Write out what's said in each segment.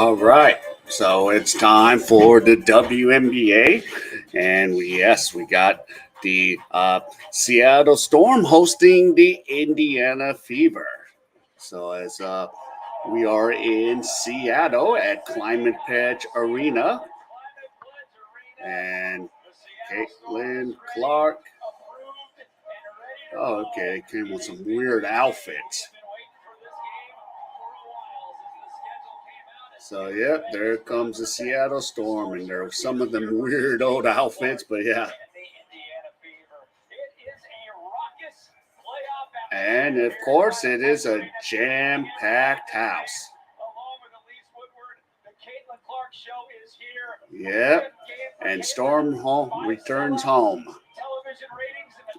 All right, so it's time for the WNBA, and we got the Seattle Storm hosting the Indiana Fever. So as we are in Seattle at Climate Pledge Arena, and Caitlin Clark. Oh, okay, came with some weird outfits. So, yep, there comes the Seattle Storm, and there are some of them weird old outfits, but yeah. And of course, it is a jam-packed house. Yep, and Storm home returns home,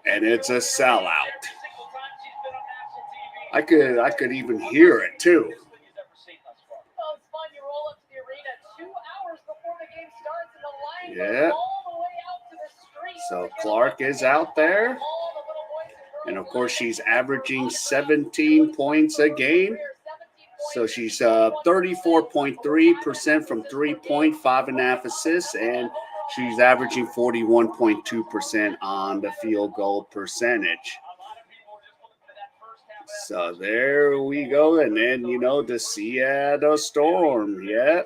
and it's a sellout. I could even hear it too. Yeah. So Clark is out there. And of course, she's averaging 17 points a game. So she's 34.3% from 3-point, 5.5 assists, and she's averaging 41.2% on the field goal percentage. So there we go. And then, the Seattle Storm. Yeah.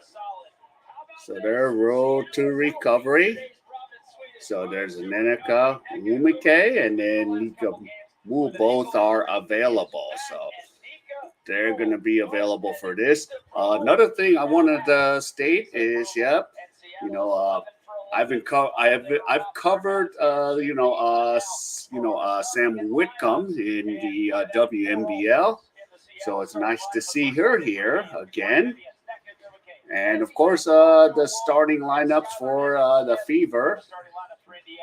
So they're road to recovery. So there's Nneka, Wnba, and then Nika Wu. Both are available. So they're going to be available for this. Another thing I wanted to state is, I've covered Sam Whitcomb in the WNBL. So it's nice to see her here again. And of course, the starting lineups for the Fever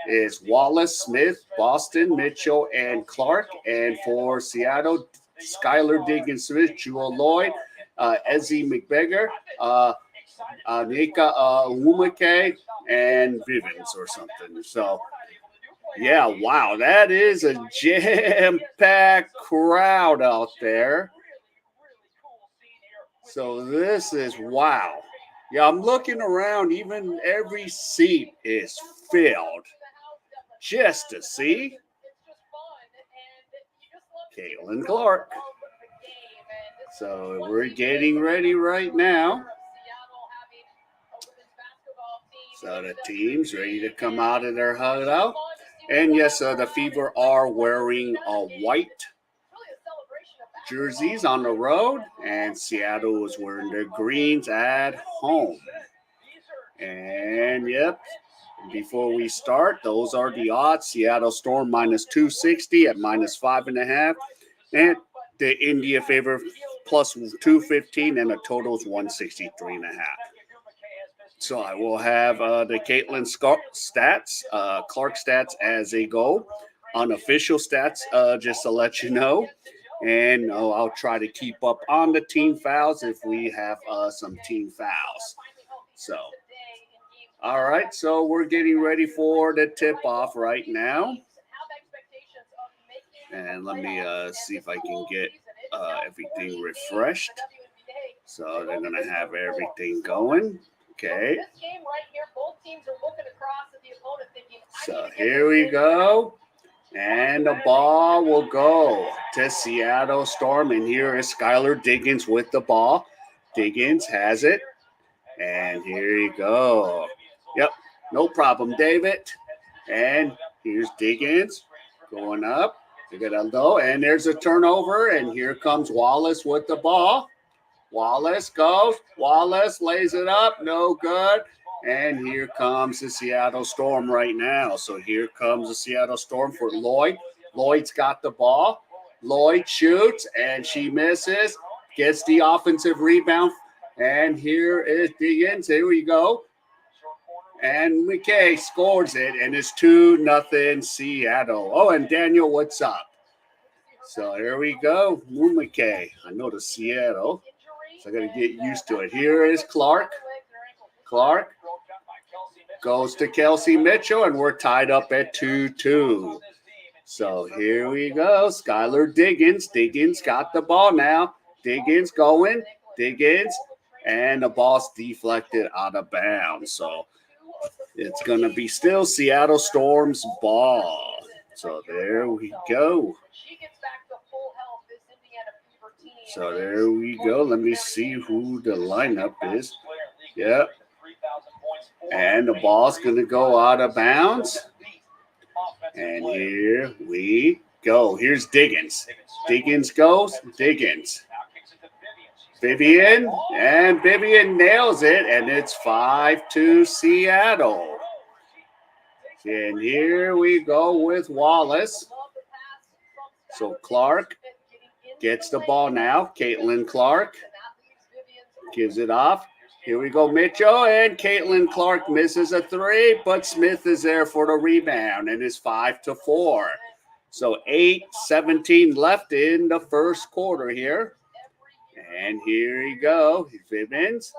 is Wallace, Smith, Boston, Mitchell, and Clark. And for Seattle, Skylar Diggins-Smith, Jewel Lloyd, Ezzy McBeggar, Nika Wnba, and Vivens or something. So, yeah, wow, that is a jam-packed crowd out there. So this is wow. Yeah, I'm looking around. Even every seat is filled just to see Caitlin Clark. So we're getting ready right now. So the team's ready to come out of their huddle. And yes, the Fever are wearing a white jerseys on the road, and Seattle is wearing their greens at home. And yep, before we start, those are the odds. Seattle Storm minus 260 at minus 5.5, and the India Fever plus 215, and the total is 163.5. So I will have the Caitlin stats, Clark stats as they go. Unofficial stats, just to let you know. And I'll try to keep up on the team fouls if we have some team fouls. So, all right. So we're getting ready for the tip-off right now. And let me see if I can get everything refreshed. So they're going to have everything going. Okay. So here we go. And the ball will go to Seattle Storm. And here is Skylar Diggins with the ball. Diggins has it. And here you go. Yep, no problem, David. And here's Diggins going up. And there's a turnover. And here comes Wallace with the ball. Wallace goes. Wallace lays it up. No good. And here comes the Seattle Storm right now. So here comes the Seattle Storm for Lloyd. Lloyd's got the ball. Lloyd shoots, and she misses. Gets the offensive rebound. And here is Diggins. Here we go. And McKay scores it, and it's 2-0 Seattle. Oh, and Daniel, what's up? So here we go. McKay. I know the Seattle. So I got to get used to it. Here is Clark. Clark goes to Kelsey Mitchell, and we're tied up at 2-2. So here we go. Skylar Diggins. Diggins got the ball now. Diggins going. Diggins And the ball's deflected out of bounds. So it's going to be still Seattle Storm's ball. So there we go. So there we go. Let me see who the lineup is. Yep. And the ball's going to go out of bounds. And here we go. Here's Diggins. Diggins goes. Diggins. Vivian. And Vivian nails it. And it's 5-2 Seattle. And here we go with Wallace. So Clark gets the ball now. Caitlin Clark gives it off. Here we go, Mitchell, and Caitlin Clark misses a three, but Smith is there for the rebound, and it's 5-4. So 8:17 left in the first quarter here. And here you go, Vivians.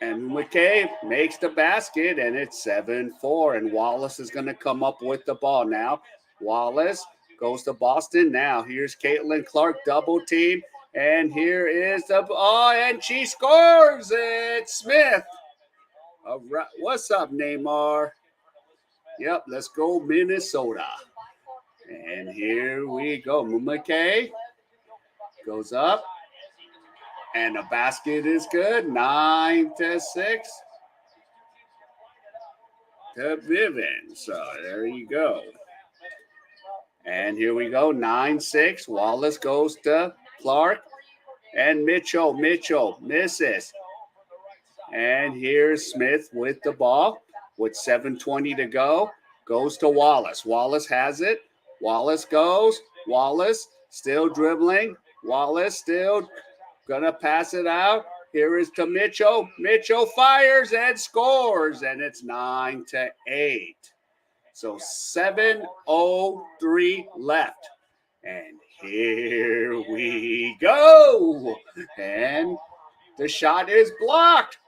And McKay makes the basket, and it's 7-4, and Wallace is going to come up with the ball now. Wallace goes to Boston now. Here's Caitlin Clark, double team. And here is the and she scores it. Smith. All right. What's up, Neymar? Yep, let's go Minnesota. And here we go. McKay goes up. And the basket is good. 9-6 to Vivian. So there you go. And here we go. 9-6. Wallace goes to Clark. And Mitchell misses. And here's Smith with the ball with 7:20 to go. Goes to Wallace. Wallace has it. Wallace goes. Wallace still dribbling. Wallace still gonna pass it out. Here is to Mitchell. Mitchell fires and scores. And it's 9-8. So 7:03 left. And here we go. And the shot is blocked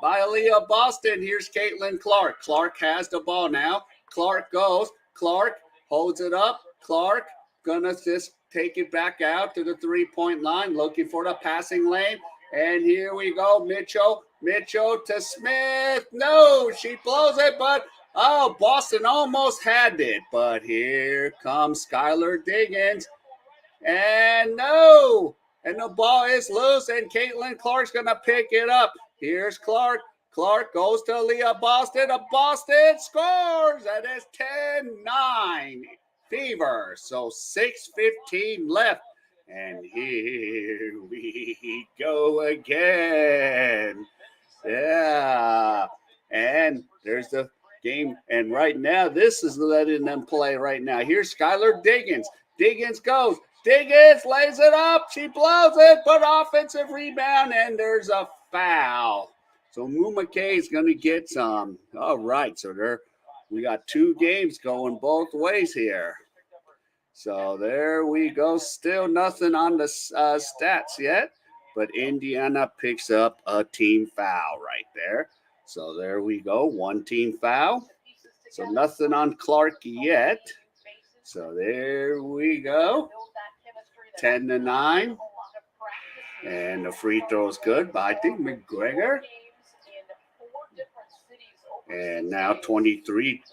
by Aaliyah Boston. Here's Caitlin Clark. Clark has the ball now. Clark goes. Clark holds it up. Clark gonna just take it back out to the three-point line, looking for the passing lane. And here we go. Mitchell to Smith. No, she blows it, but Boston almost had it, but here comes Skylar Diggins. And no! And the ball is loose, and Caitlin Clark's going to pick it up. Here's Clark. Clark goes to Leah Boston. Boston scores, and it's 10-9 Fever. So 6:15 left. And here we go again. Yeah. And there's the game, and right now this is letting them play right now. Here's Skylar Diggins. Diggins goes. Diggins lays it up. She blows it, but offensive rebound, and there's a foul. So McKay is going to get some. All right, so we got two games going both ways here. So there we go. Still nothing on the stats yet, but Indiana picks up a team foul right there. So there we go, one team foul. So nothing on Clark yet. So there we go, 10-9. And the free throw is good by, I think, McGregor. And now 23,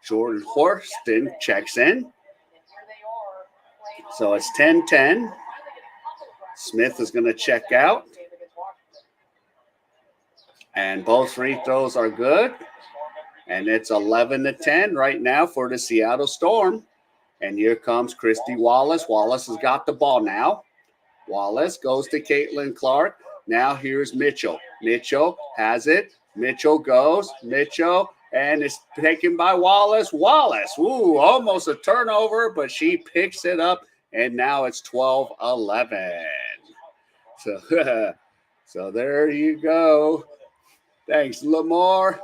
Jordan Horston checks in. So it's 10-10. Smith is going to check out. And both free throws are good. And it's 11-10 right now for the Seattle Storm. And here comes Christy Wallace. Wallace has got the ball now. Wallace goes to Caitlin Clark. Now here's Mitchell. Mitchell has it. Mitchell goes. Mitchell. And it's taken by Wallace. Wallace. Ooh, almost a turnover, but she picks it up. And now it's 12-11. So there you go. Thanks, Lamar.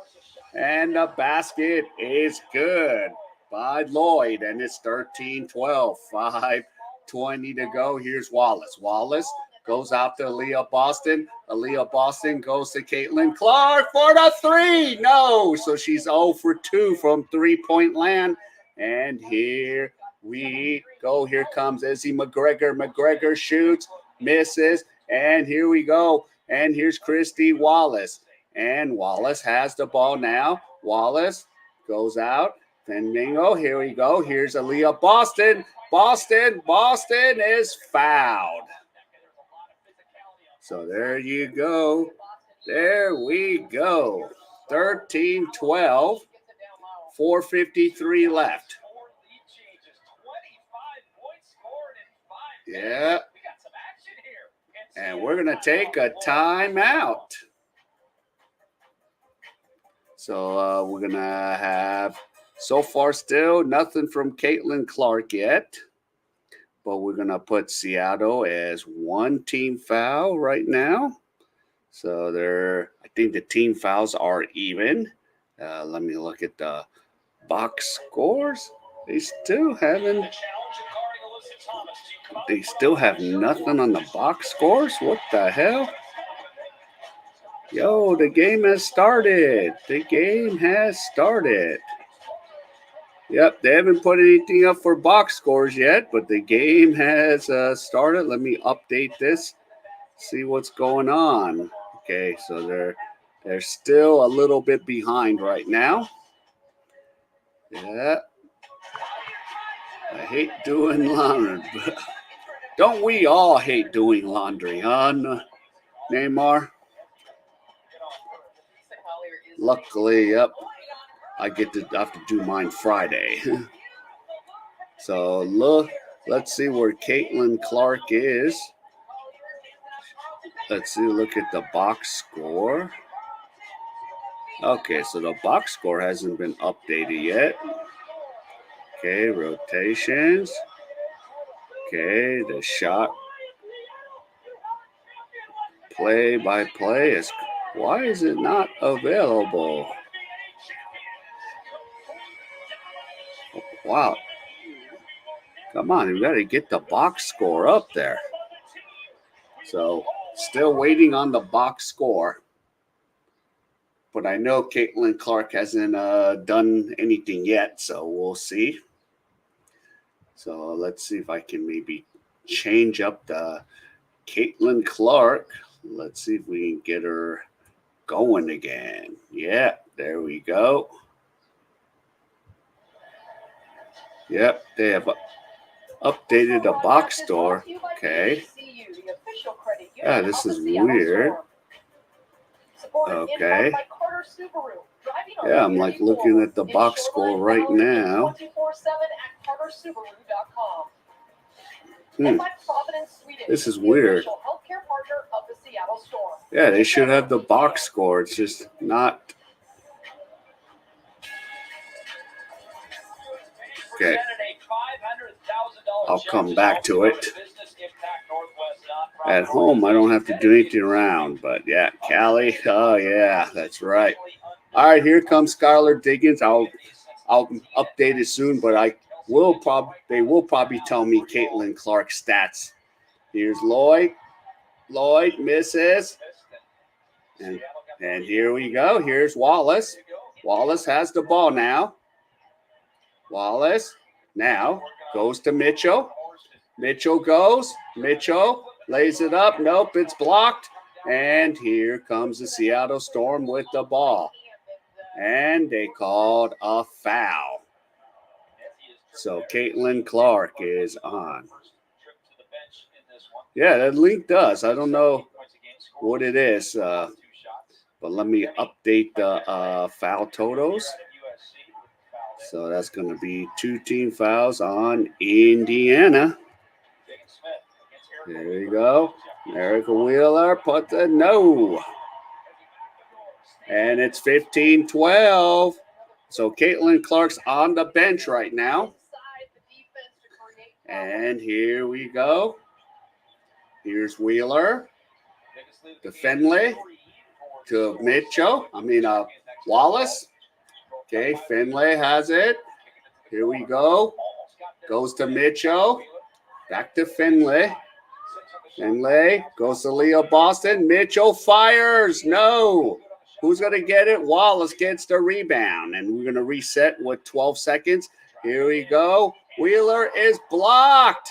And the basket is good by Lloyd. And it's 13-12. 5:20 to go. Here's Wallace. Wallace goes out to Aaliyah Boston. Aaliyah Boston goes to Caitlin Clark for the three. No. So she's 0 for 2 from three-point land. And here we go. Here comes Izzy McGregor. McGregor shoots. misses. And here we go. And here's Christy Wallace. And Wallace has the ball now. Wallace goes out. Fendingo, here we go. Here's Aaliyah Boston. Boston is fouled. So there you go. There we go. 13-12. 4:53 left. Yeah. And we're going to take a timeout. So we're going to have, so far still, nothing from Caitlin Clark yet. But we're going to put Seattle as one team foul right now. So I think the team fouls are even. Let me look at the box scores. They still have nothing on the box scores. What the hell? Yo, the game has started. Yep, they haven't put anything up for box scores yet, but the game has started. Let me update this, see what's going on. Okay, so they're still a little bit behind right now. Yeah. I hate doing laundry. Don't we all hate doing laundry, huh, Neymar? Luckily, yep. I have to do mine Friday. So let's see where Caitlin Clark is. Let's see, look at the box score. Okay, so the box score hasn't been updated yet. Okay, rotations. Okay, the shot play by play is, why is it not available? Wow. Come on, we got to get the box score up there. So, still waiting on the box score. But I know Caitlin Clark hasn't done anything yet, so we'll see. So, let's see if I can maybe change up the Caitlin Clark. Let's see if we can get her going again. Yeah, there we go. Yep, they have updated the box score. Okay. Yeah, this is weird. Okay. Yeah, I'm like looking at the box score right now. This is weird. Yeah, they should have the box score. It's just not. Okay. I'll come back to it. At home, I don't have to do anything around, but yeah, Callie. Oh yeah, that's right. All right, here comes Skylar Diggins. I'll update it soon, but they will probably tell me Caitlin Clark's stats. Here's Lloyd. Lloyd misses. And here we go. Here's Wallace. Wallace has the ball now. Wallace now goes to Mitchell. Mitchell goes. Mitchell lays it up. Nope, it's blocked. And here comes the Seattle Storm with the ball. And they called a foul. So Caitlin Clark is on. Yeah, that link does. I don't know what it is. But let me update the foul totals. So that's going to be 2 team fouls on Indiana. There you go. Erica Wheeler put the no. And it's 15-12. So Caitlin Clark's on the bench right now. And here we go. Here's Wheeler to Finley to Mitchell. Wallace. Okay, Finley has it. Here we go. Goes to Mitchell. Back to Finley. Finley goes to Leo Boston. Mitchell fires. No. Who's going to get it? Wallace gets the rebound. And we're going to reset with 12 seconds. Here we go. Wheeler is blocked.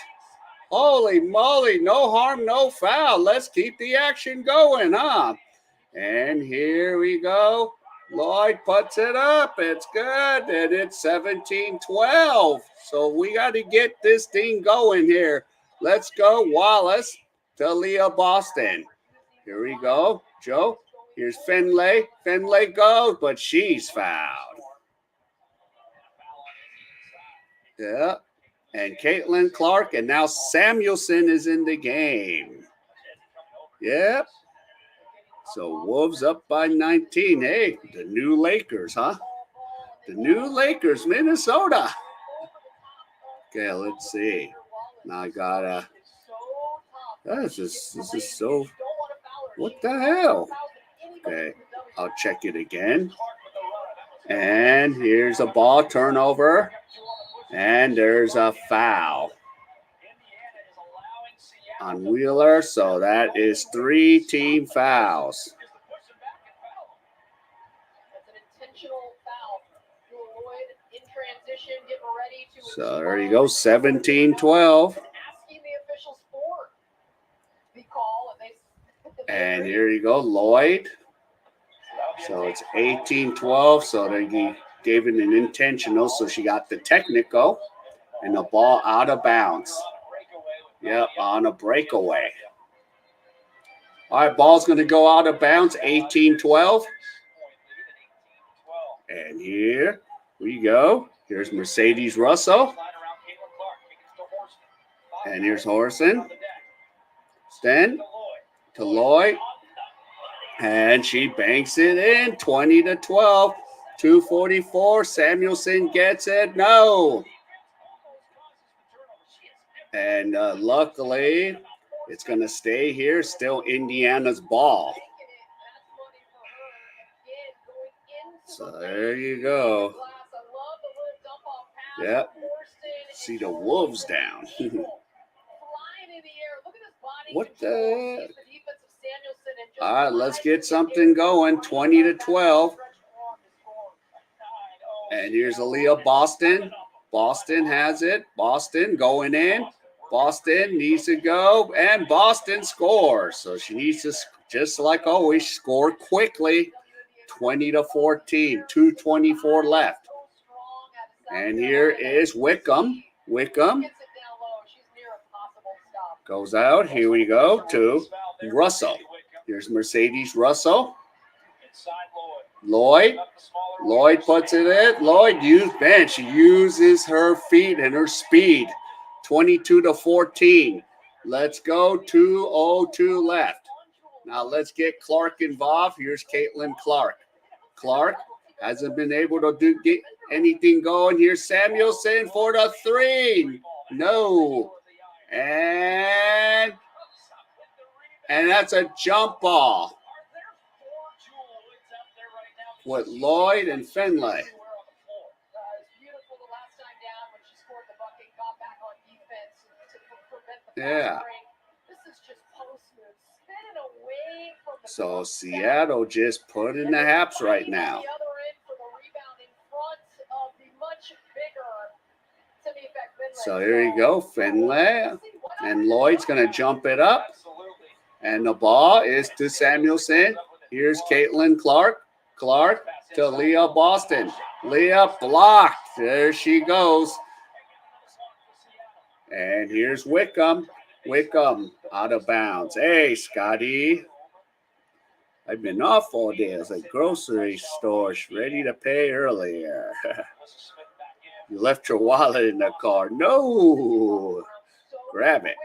Holy moly, no harm, no foul. Let's keep the action going, huh? And here we go. Lloyd puts it up. It's good. And it's 17-12. So we got to get this thing going here. Let's go, Wallace to Leah Boston. Here we go. Joe. Here's Finlay. Finlay goes, but she's fouled. Yeah. And Caitlin Clark, and now Samuelson is in the game. Yep. So Wolves up by 19. Hey, the new Lakers, huh? The new Lakers, Minnesota. Okay, let's see. Now I gotta. This is so. What the hell? Okay, I'll check it again. And here's a ball turnover. And there's a foul on Wheeler. So that is 3 team fouls. So there you go, 17-12. And here you go, Lloyd. So it's 18-12. So they gave it an intentional. So she got the technical. And the ball out of bounds. Yep, on a breakaway. All right, ball's going to go out of bounds, 18-12. And here we go. Here's Mercedes Russell. And here's Horson. Sten to Lloyd. And she banks it in, 20-12. 2:44. Samuelson gets it. No. And luckily, it's going to stay here. Still Indiana's ball. So there you go. Yep. See the Wolves down. What the? All right, let's get something going. 20-12. And here's Aaliyah Boston. Boston has it. Boston going in. Boston needs to go, and Boston scores. So she needs to, just like always, score quickly. 20-14, 2:24 left. And here is Wickham. Wickham goes out. Here we go to Russell. Here's Mercedes Russell. Lloyd. Lloyd puts it in. Lloyd She uses her feet and her speed. 22-14. Let's go. 2:02 left. Now let's get Clark involved. Here's Caitlin Clark. Clark hasn't been able to get anything going. Here's Samuelson for the 3. No. And that's a jump ball with Lloyd and Finlay. Yeah. So Seattle just put in the haps right now. So here you go, Finlay. And Lloyd's going to jump it up. And the ball is to Samuelson. Here's Caitlin Clark. Clark to Leah Boston. Leah blocked. There she goes. And here's Wickham. Wickham out of bounds. Hey, Scotty. I've been off all day. It's a grocery store ready to pay earlier. You left your wallet in the car. No. Grab it.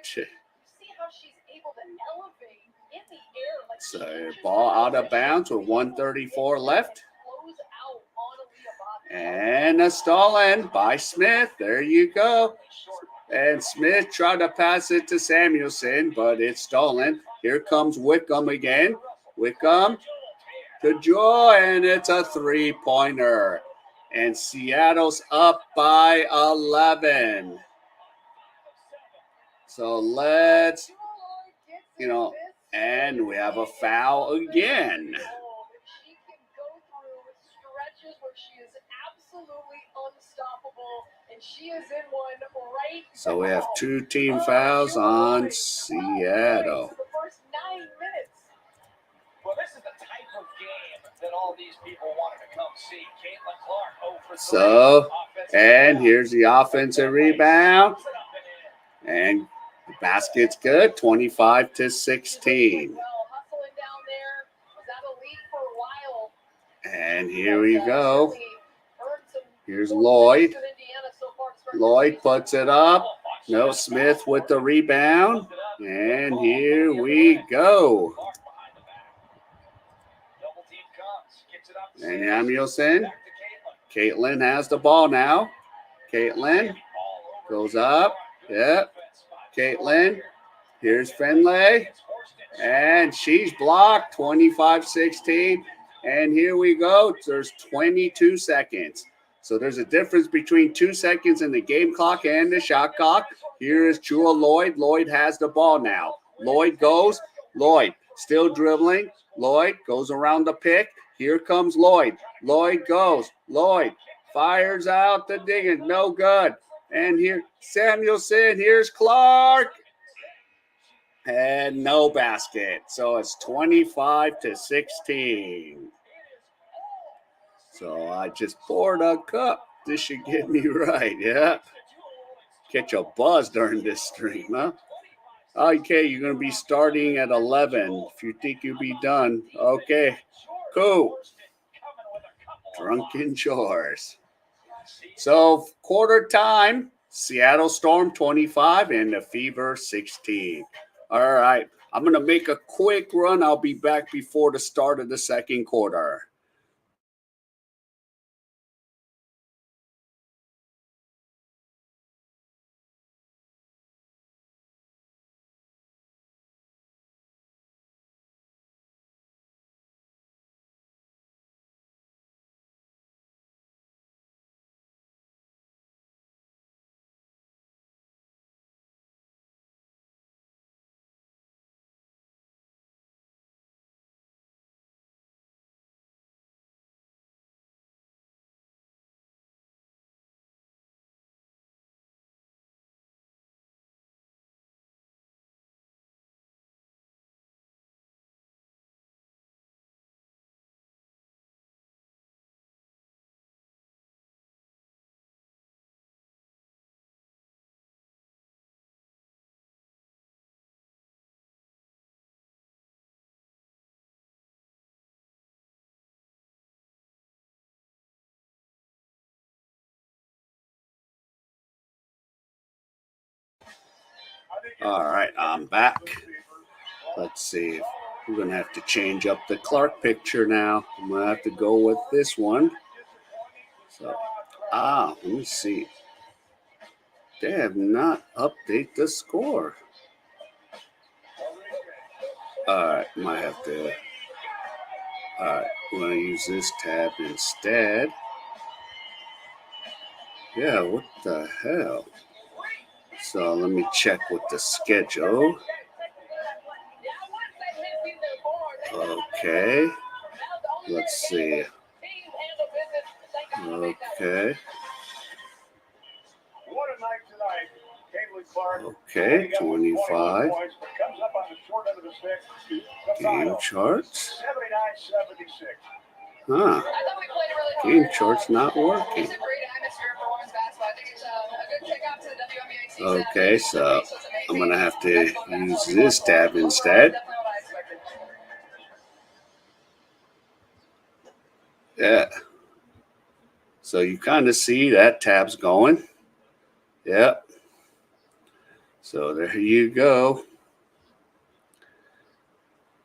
So ball out of bounds with 1:34 left. And a stolen by Smith. There you go. And Smith tried to pass it to Samuelson, but it's stolen. Here comes Wickham again. Wickham to Joy, and it's a 3-pointer. And Seattle's up by 11. So let's, and we have a foul again. So we have 2 team fouls on Seattle. Well, this is the type of game that all these people wanted to come see. Caitlin Clark, 0 for 3. So, and here's the offensive rebound. And the basket's good, 25-16. And here we go. Here's Lloyd. Lloyd puts it up. No, Smith with the rebound. And here we go. And Samuelson. Caitlin has the ball now. Caitlin goes up. Yep. Caitlin. Here's Finlay. And she's blocked. 25-16. And here we go. There's 22 seconds. So there's a difference between 2 seconds in the game clock and the shot clock. Here is Chua Lloyd. Lloyd has the ball now. Lloyd goes. Lloyd still dribbling. Lloyd goes around the pick. Here comes Lloyd. Lloyd goes. Lloyd fires out the Diggins. No good. And here Samuelson. Here's Clark. And no basket. So it's 25-16. So I just poured a cup. This should get me right, yeah. Catch a buzz during this stream, huh? Okay, you're going to be starting at 11 if you think you'll be done. Okay, cool. Drunken chores. So quarter time, Seattle Storm 25 and the Fever 16. All right, I'm going to make a quick run. I'll be back before the start of the second quarter. All right, I'm back. Let's see. We're going to have to change up the Clark picture now. I'm going to have to go with this one. So, let me see. They have not updated the score. All right, might have to. All right, we're going to use this tab instead. Yeah, what the hell? So let me check with the schedule. Okay. Let's see. Okay. Okay, 25. Game charts. Huh. Game charts not working. Okay, so I'm going to have to use this tab instead. Yeah. So you kind of see that tab's going. Yep. So there you go.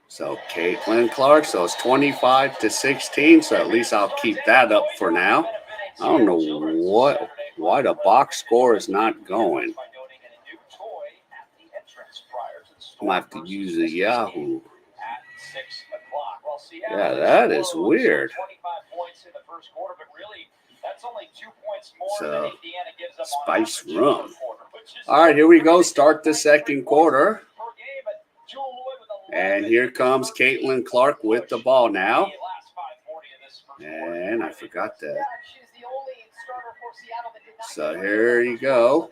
So Caitlin Clark, so it's 25-16. So at least I'll keep that up for now. I don't know why the box score is not going. I'm going to have to use a Yahoo. Yeah, that is weird. So, Spice Rum. All right, here we go. Start the second quarter. And here comes Caitlin Clark with the ball now. And I forgot that. So here you go.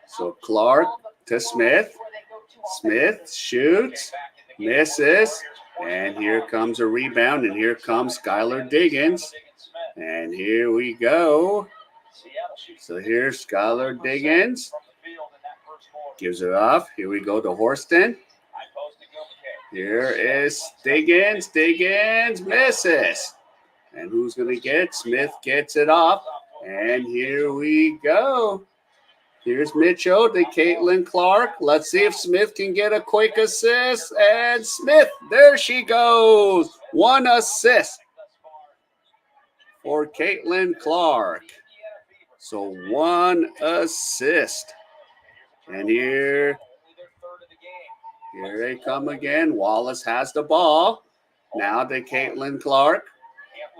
So Clark to Smith. Smith shoots, misses, and here comes a rebound, and here comes Skylar Diggins. And here we go. So here's Skylar Diggins. Gives it off. Here we go to Horston. Here is Diggins. Diggins misses. And who's going to get it? Smith gets it off. And here we go. Here's Mitchell to Caitlin Clark. Let's see if Smith can get a quick assist. And Smith, there she goes. One assist for Caitlin Clark. So one assist. And here they come again. Wallace has the ball. Now to Caitlin Clark.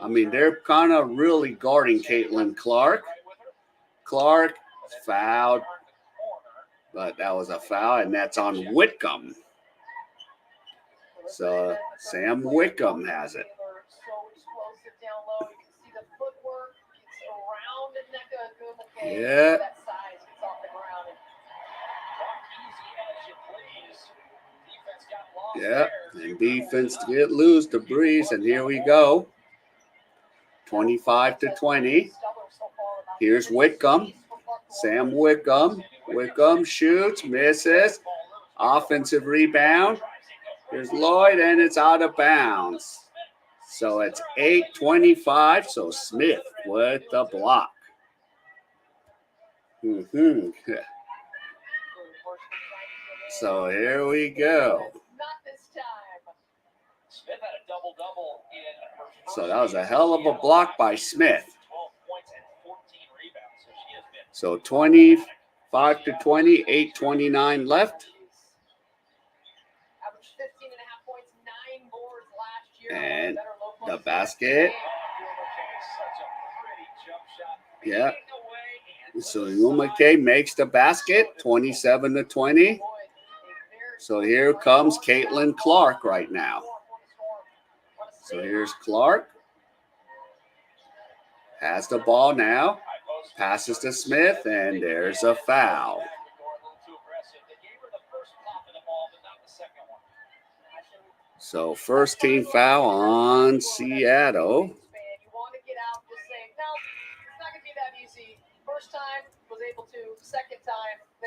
I mean, they're kind of really guarding Caitlin Clark. Clark fouled, but that was a foul, and that's on Whitcomb. So Sam Whitcomb has it. Yeah. Yeah, and defense to get loose to Breeze, and here we go. 25-20. Here's Whitcomb. Sam Whitcomb. Whitcomb shoots, misses. Offensive rebound. Here's Lloyd, and it's out of bounds. So it's 8-25. So Smith with the block. So here we go. So that was a hell of a block by Smith. So 25-20, 8:29 left. And the basket. Yeah. So Wnba makes the basket, 27-20. So here comes Caitlin Clark right now. So here's Clark. Has the ball now. Passes to Smith, and there's a foul. So first team foul on Seattle.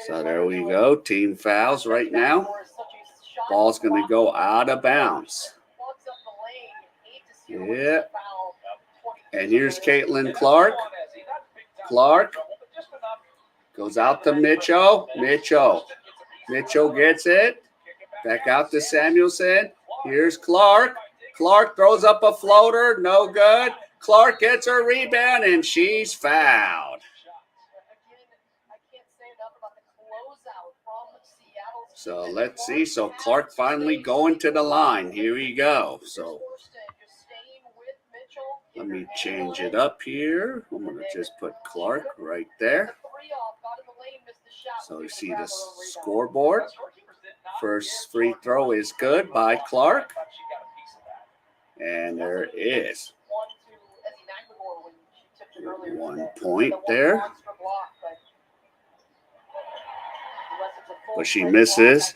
So there we go. Team fouls right now. Ball's going to go out of bounds. Yeah. And here's Caitlin Clark. Clark goes out to Mitchell. Mitchell gets it. Back out to Samuelson. Here's Clark. Clark throws up a floater. No good. Clark gets her rebound, and she's fouled. So let's see. So Clark finally going to the line. Here we go. So let me change it up here. I'm going to just put Clark right there. So you see the scoreboard. First free throw is good by Clark. And there is 1 point there. But she misses.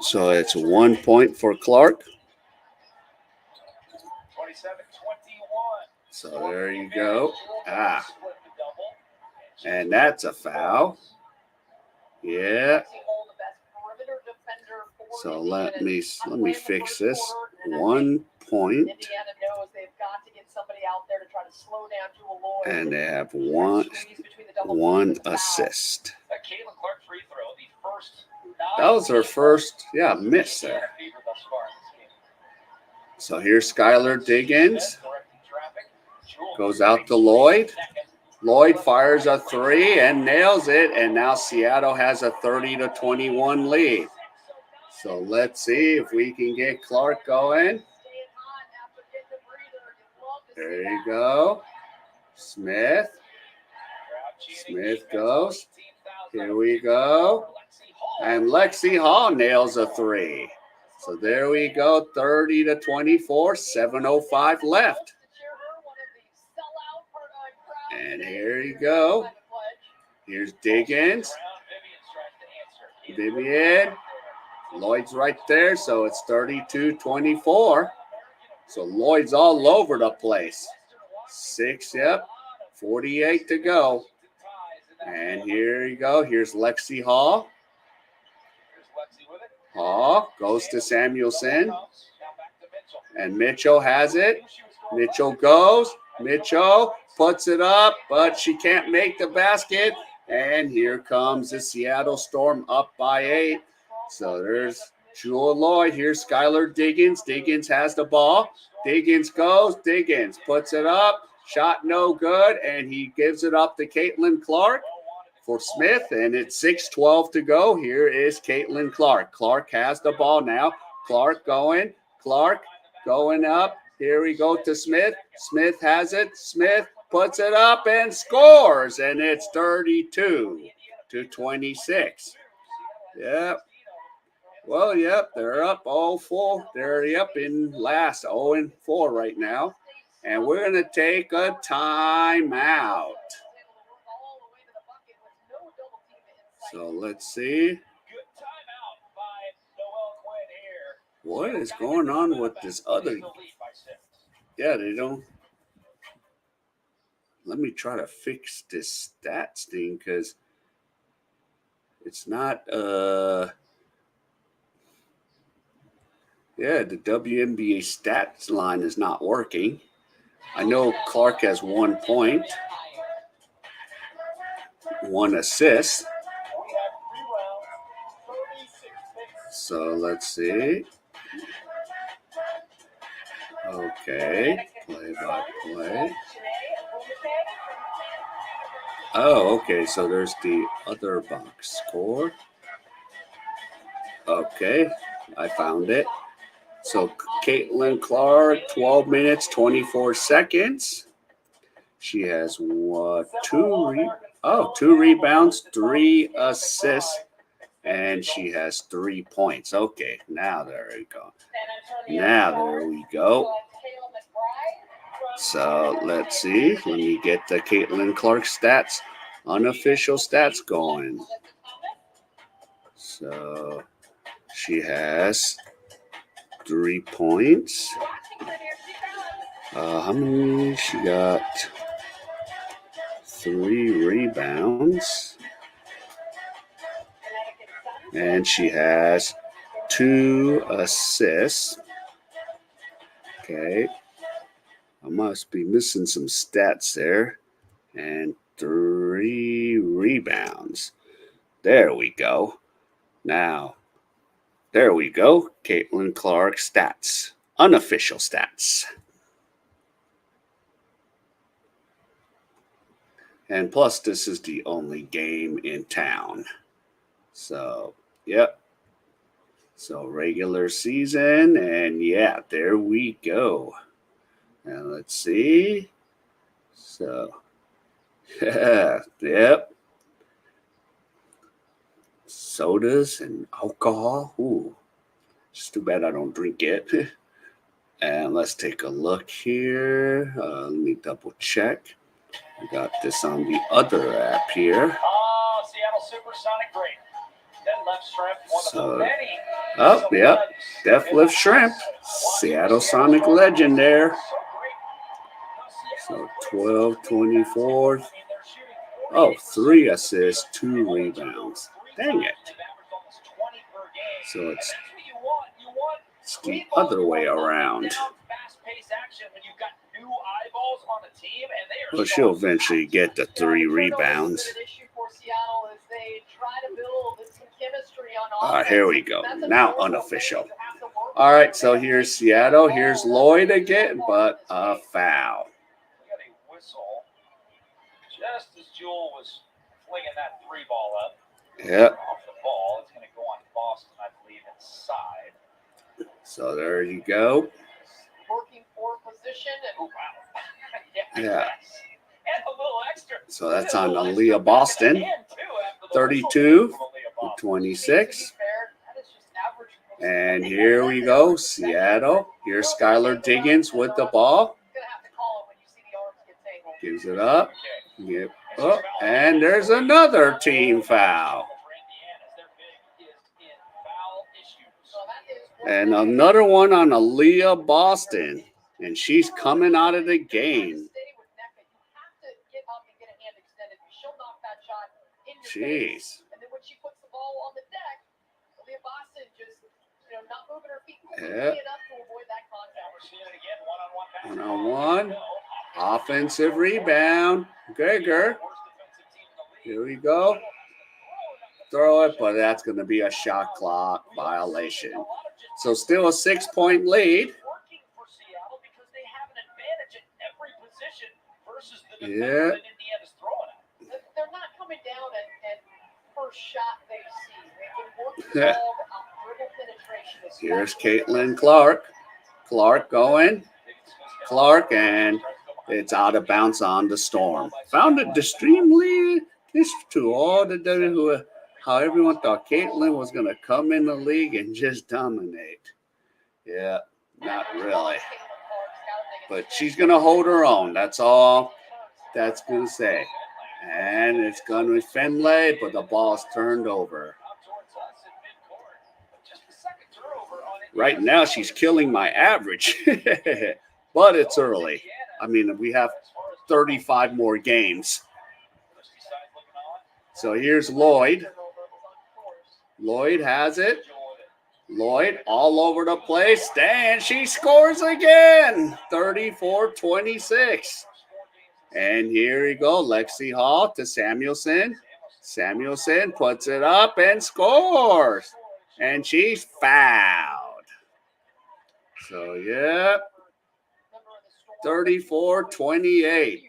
So it's 1 point for Clark. So there you go. And that's a foul. Yeah. So let me fix this. 1 point. And they have one assist. That was her first, miss there. So here's Skylar Diggins. Goes out to Lloyd. Lloyd fires a three and nails it. And now Seattle has a 30-21 lead. So let's see if we can get Clark going. There you go. Smith goes. Here we go. And Lexi Hall nails a three. So there we go. 30-24, 7:05 left. And here you go. Here's Diggins. Vivian. Lloyd's right there, so it's 32-24. So Lloyd's all over the place. 6, yep. 48 to go. And here you go. Here's Lexi Hall. Hall goes to Samuelson. And Mitchell has it. Mitchell goes. Mitchell puts it up, but she can't make the basket. And here comes the Seattle Storm up by 8. So there's Jewel Lloyd. Here's Skylar Diggins. Diggins has the ball. Diggins goes. Diggins puts it up. Shot no good. And he gives it up to Caitlin Clark for Smith. And it's 6:12 to go. Here is Caitlin Clark. Clark has the ball now. Clark going. Clark going up. Here we go to Smith. Smith has it. Smith puts it up and scores. And it's 32-26. Yep. Well, yep, they're up 0-4. They're in last 0-4 right now. And we're going to take a timeout. So let's see. What is going on with this other? Yeah, they don't. Let me try to fix this stats thing because it's not. Yeah, the WNBA stats line is not working. I know Clark has 1 point, 1 assist. So let's see. Okay, play by play. Oh, okay, so there's the other box score. Okay, I found it. So Caitlin Clark, 12 minutes, 24 seconds. She has 2 rebounds, 3 assists, and she has 3 points. Okay, now there we go. So let's see. Let me get the Caitlin Clark stats, unofficial stats going. So she has 3 points. How many? She got 3 rebounds. And she has 2 assists. Okay. I must be missing some stats there. And 3 rebounds. There we go. Now, there we go. Caitlin Clark stats. Unofficial stats. And plus, this is the only game in town. So, yep. So, regular season. And yeah, there we go. Now, let's see. So, yeah, yep. Sodas and alcohol. Ooh, it's too bad I don't drink it. And let's take a look here. Let me double check. I got this on the other app here. Seattle Supersonic great. Deadlift Shrimp, one So, of the many. oh, yep. Deadlift Shrimp. Seattle Sonic legend there. So 12-24. Oh, 3 assists, 2 rebounds. Dang it. So it's the other way around. Well, she'll eventually get the 3 rebounds. Here we go. Now unofficial. All right, so here's Seattle. Here's Lloyd again, but a foul. Just as Jewel was flinging that 3 ball up. Yep. Off the ball. It's going to go on Boston, I believe, inside. So there you go. Working for position. And, oh, wow. Yeah. And a little extra. So that's on Aaliyah Boston. 32-26. And here we go, Seattle. Here's Skylar Diggins with the ball. Gives it up. Yep. Oh, and there's another team foul. And another one on Aaliyah Boston. And she's coming out of the game. Jeez. Yeah. One-on-one. Offensive rebound. Gregor. Here we go. Throw it, but that's going to be a shot clock violation. So still a 6-point lead. Yeah. They're not coming down at first shot they see. They've been working all dribble penetration. Here's Caitlin Clark. Clark going. Clark, and it's out of bounds on the Storm. Found it extremely to all the how everyone thought Caitlin was going to come in the league and just dominate. Yeah, not really. But she's going to hold her own. That's all that's going to say. And it's going to be Finlay, but the ball's turned over. Right now, she's killing my average. But it's early. I mean, we have 35 more games. So here's Lloyd. Lloyd has it. Lloyd all over the place. And she scores again. 34-26. And here we go. Lexi Hall to Samuelson. Samuelson puts it up and scores. And she's fouled. So, yeah. 34-28.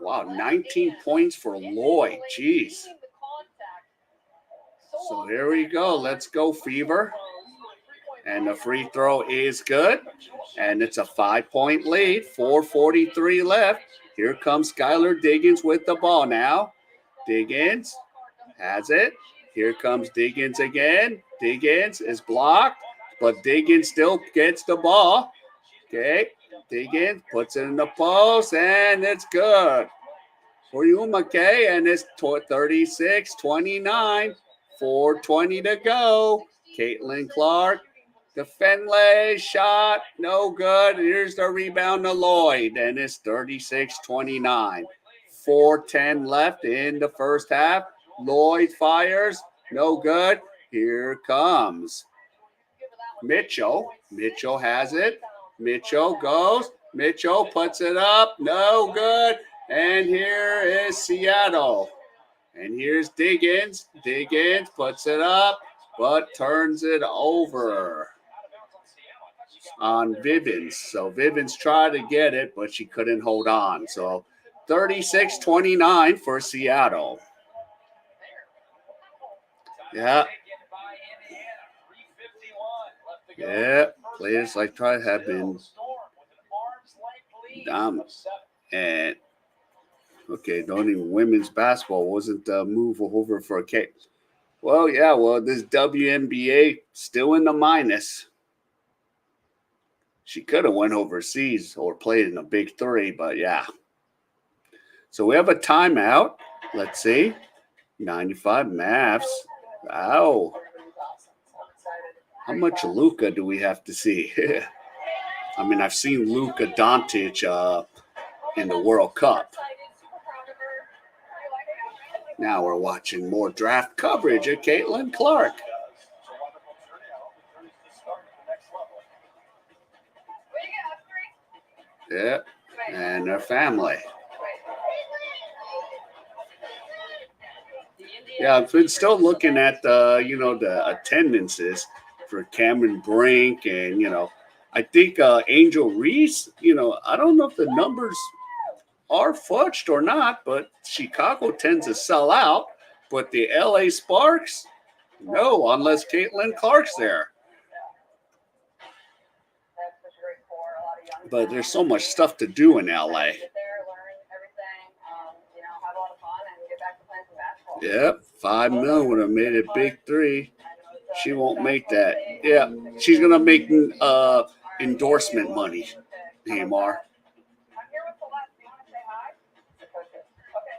Wow, 19 points for Lloyd. Jeez. So here we go. Let's go, Fever. And the free throw is good. And it's a 5-point lead. 4:43 left. Here comes Skylar Diggins with the ball now. Diggins has it. Here comes Diggins again. Diggins is blocked, but Diggins still gets the ball. Okay. Diggins puts it in the post, and it's good for Wnba, and it's 36-29. 4:20 to go. Caitlin Clark, the Finlay shot, no good. Here's the rebound to Lloyd, and it's 36-29. 4:10 left in the first half. Lloyd fires, no good. Here comes Mitchell. Mitchell has it. Mitchell goes. Mitchell puts it up, no good. And here is Seattle. And here's Diggins. Diggins puts it up, but turns it over on Vivens. So Vivens tried to get it, but she couldn't hold on. So 36-29 for Seattle. Yeah. Yeah. Players like Try have been dominant. And okay, don't even women's basketball wasn't a move over for a K. Well, yeah, this WNBA still in the minus. She could have went overseas or played in a big three, but yeah. So we have a timeout. Let's see. 95 Mavs. Wow. How much Luka do we have to see? I mean, I've seen Luka Doncic in the World Cup. Now we're watching more draft coverage of Caitlin Clark. Yeah, and her family. Yeah, I've been still looking at the attendances for Cameron Brink and I think Angel Reese. I don't know if the numbers are fudged or not, but Chicago tends to sell out. But the LA Sparks, no, unless Caitlin Clark's there. But there's so much stuff to do in LA. Yep, $5 million would have made a big three. She won't make that. Yeah, she's gonna make endorsement money. Neymar. I'm here with Celeste. Do you want to say hi? Okay,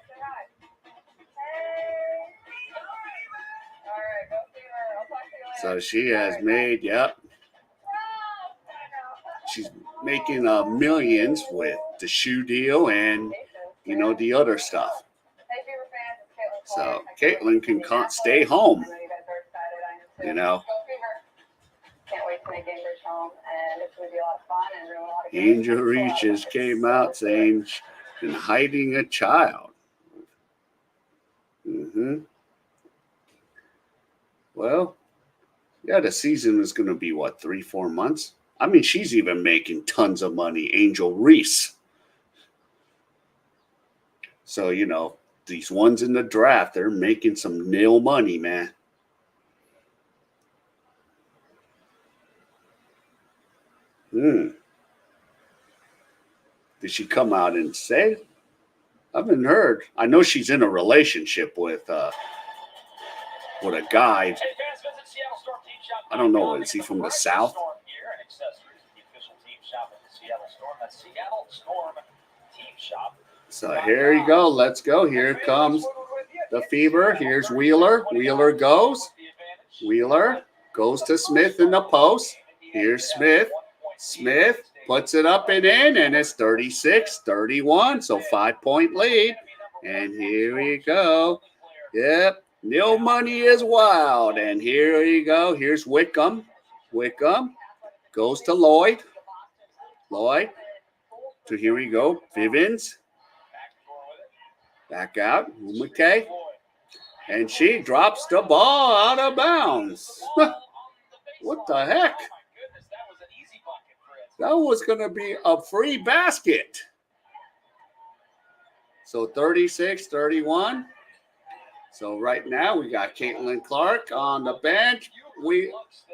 say hi. Hey. All right, go see her. I'll talk to you later. So she has made, yep, she's making millions with the shoe deal and, you know, the other stuff. Hey, Beaver fans, it's Caitlin So Clark. Caitlin can stay home, I know you guys are excited. I am too. you know. Go see her. Can't wait to make Cambridge home, and it's going to be a lot of fun and really a lot of games. Angel Reaches came out saying she's been hiding a child. Well, yeah, the season is going to be, what, 3-4 months? I mean, she's even making tons of money, Angel Reese. So, you know, these ones in the draft, they're making some nil money, man. Did she come out and say? I haven't heard. I know she's in a relationship with a guy. I don't know. Is he from the South? So here you go. Let's go. Here comes the Fever. Here's Wheeler. Wheeler goes. Wheeler goes to Smith in the post. Here's Smith. Smith puts it up and in, and it's 36-31. So 5-point lead. And here we go. Yep. Nil money is wild. And here you go. Here's Wickham. Wickham goes to Lloyd. Lloyd. So here we go. Vivens. Back out. McKay. And she drops the ball out of bounds. What the heck? That was going to be a free basket. So 36-31. So right now we got Caitlin Clark on the bench.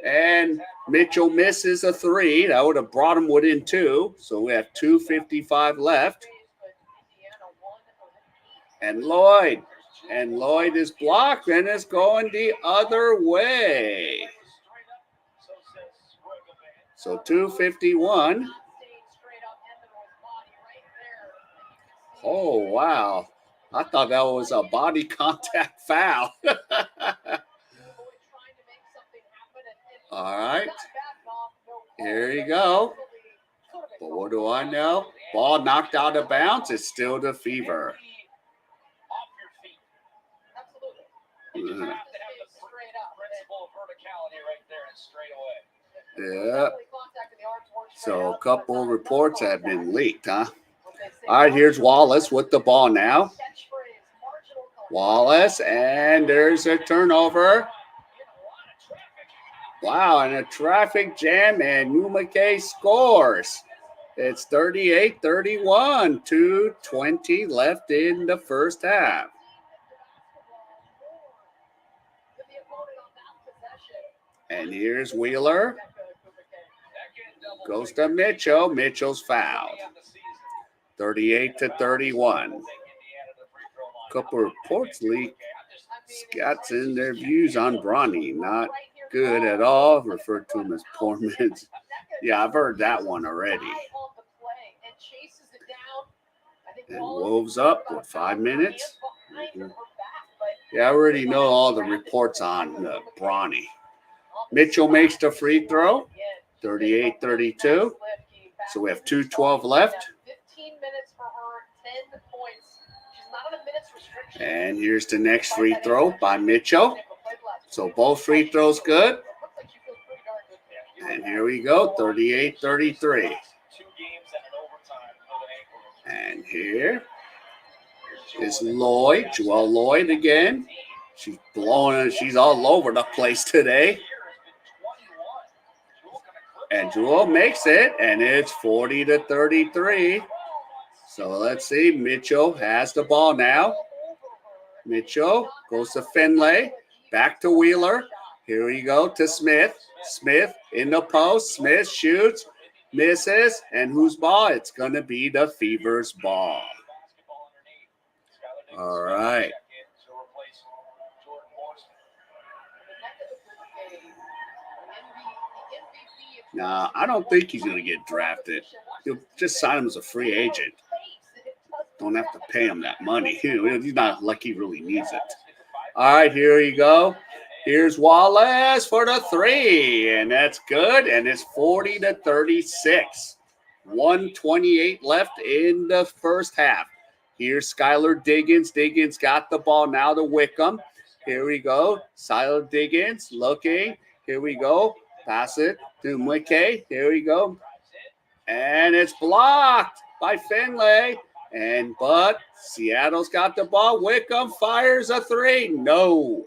And Mitchell misses a three. That would have brought him within 2. So we have 2:55 left. And Lloyd is blocked and it's going the other way. So 2:51. Oh, wow. I thought that was a body contact foul. All right. Here you go. But what do I know? Ball knocked out of bounds. It's still the Fever. Yeah. So a couple reports have been leaked, huh? All right, here's Wallace with the ball now. Wallace, and there's a turnover. Wow, and a traffic jam, and Wnba scores. It's 38-31, 2:20 left in the first half. And here's Wheeler. Goes to Mitchell. Mitchell's fouled. 38-31. Couple reports leaked. Scott's in their views on Bronny. Not good at all. Referred to him as poor man's. Yeah, I've heard that one already. And Wolves up with 5 minutes. Yeah, I already know all the reports on Bronny. Mitchell makes the free throw. 38-32. So we have 2:12 left. And here's the next free throw by Mitchell. So both free throws good. And here we go, 38-33. And here is Lloyd, Joelle Lloyd again. She's blowing it. She's all over the place today. And Joelle makes it, and it's 40-33. So let's see. Mitchell has the ball now. Mitchell goes to Finlay. Back to Wheeler. Here we go to Smith. Smith in the post. Smith shoots. Misses. And whose ball? It's going to be the Fever's ball. All right. Nah, I don't think he's going to get drafted. You'll just sign him as a free agent. Don't have to pay him that money. He's not like he really needs it. All right, here you go. Here's Wallace for the three, and that's good. And it's 40-36. 1:28 left in the first half. Here's Skylar Diggins. Diggins got the ball now to Wickham. Here we go. Skylar Diggins looking. Here we go. Pass it to McKay. Here we go. And it's blocked by Finlay. But Seattle's got the ball. Wickham fires a three. No.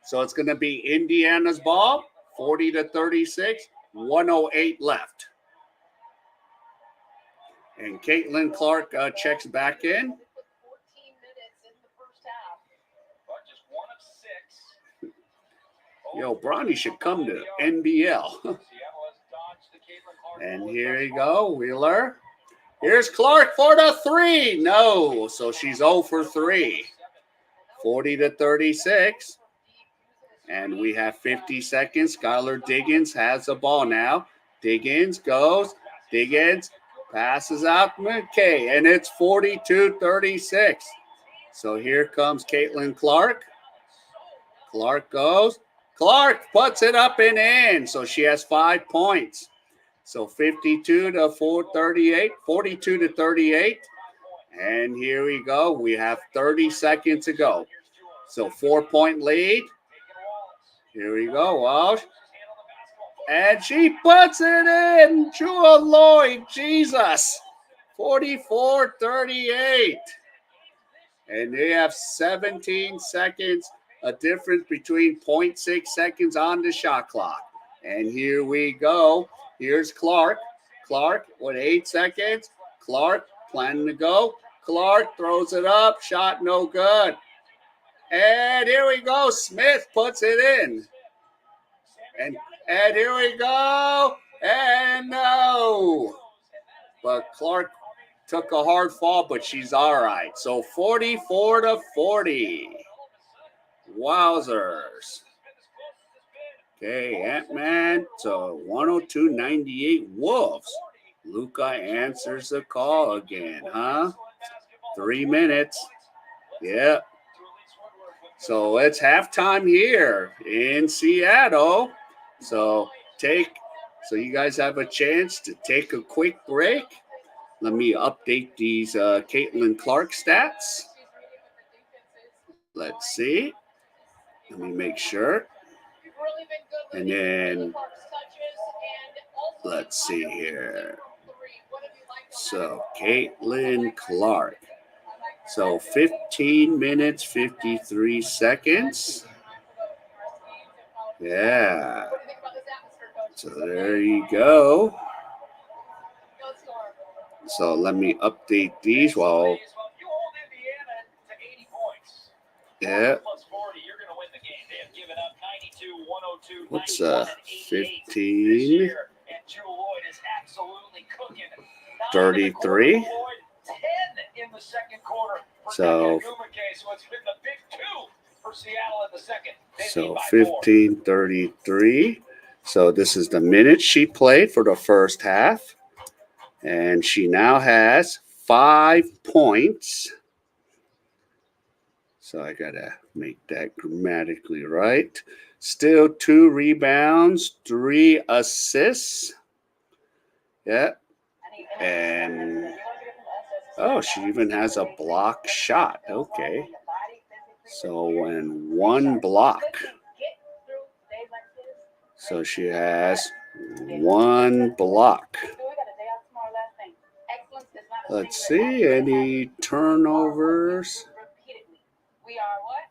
So it's going to be Indiana's ball. 40-36. 1:08 left. And Caitlin Clark checks back in. Yo, Bronny should come to NBL. And here you go, Wheeler. Here's Clark for the three. No, so she's 0 for 3. 40-36. And we have 50 seconds. Skylar Diggins has the ball now. Diggins goes. Diggins passes out McKay. And it's 42-36. So here comes Caitlin Clark. Clark goes. Clark puts it up and in. So she has 5 points. So 42-38. And here we go. We have 30 seconds to go. So 4-point lead. Here we go, Walsh. And she puts it in. Jewel Lloyd, Jesus. 44-38. And they have 17 seconds, a difference between 0.6 seconds on the shot clock. And here we go. Here's Clark. Clark with 8 seconds. Clark planning to go. Clark throws it up. Shot no good. And here we go. Smith puts it in. And here we go. And no. But Clark took a hard fall, but she's all right. So 44-40. Wowzers. Okay, Ant-Man to 102.98 Wolves. Luca answers the call again, huh? 3 minutes. Yep. So it's halftime here in Seattle. So you guys have a chance to take a quick break. Let me update these Caitlin Clark stats. Let's see. Let me make sure. And then let's see here. So Caitlin Clark. So 15 minutes, 53 seconds. Yeah. So there you go. So let me update these while. Yeah. What's 15? 33. So 15:33. So this is the minutes she played for the first half. And she now has 5 points. So I got to make that grammatically right. Still 2 rebounds, 3 assists. Yeah. And, she even has a block shot. Okay. So, and 1 block. So she has 1 block. Let's see, any turnovers?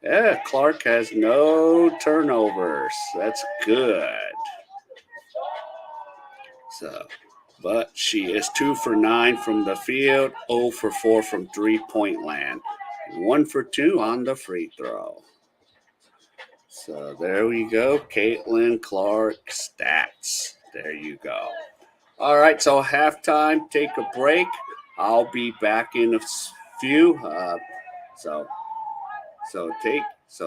Yeah, Clark has no turnovers. That's good. So, but she is 2 for 9 from the field, 0 for 4 from 3-point land, 1 for 2 on the free throw. So there we go, Caitlin Clark stats. There you go. All right, so halftime, take a break. I'll be back in a few. So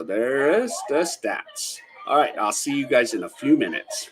there is the stats. All right, I'll see you guys in a few minutes.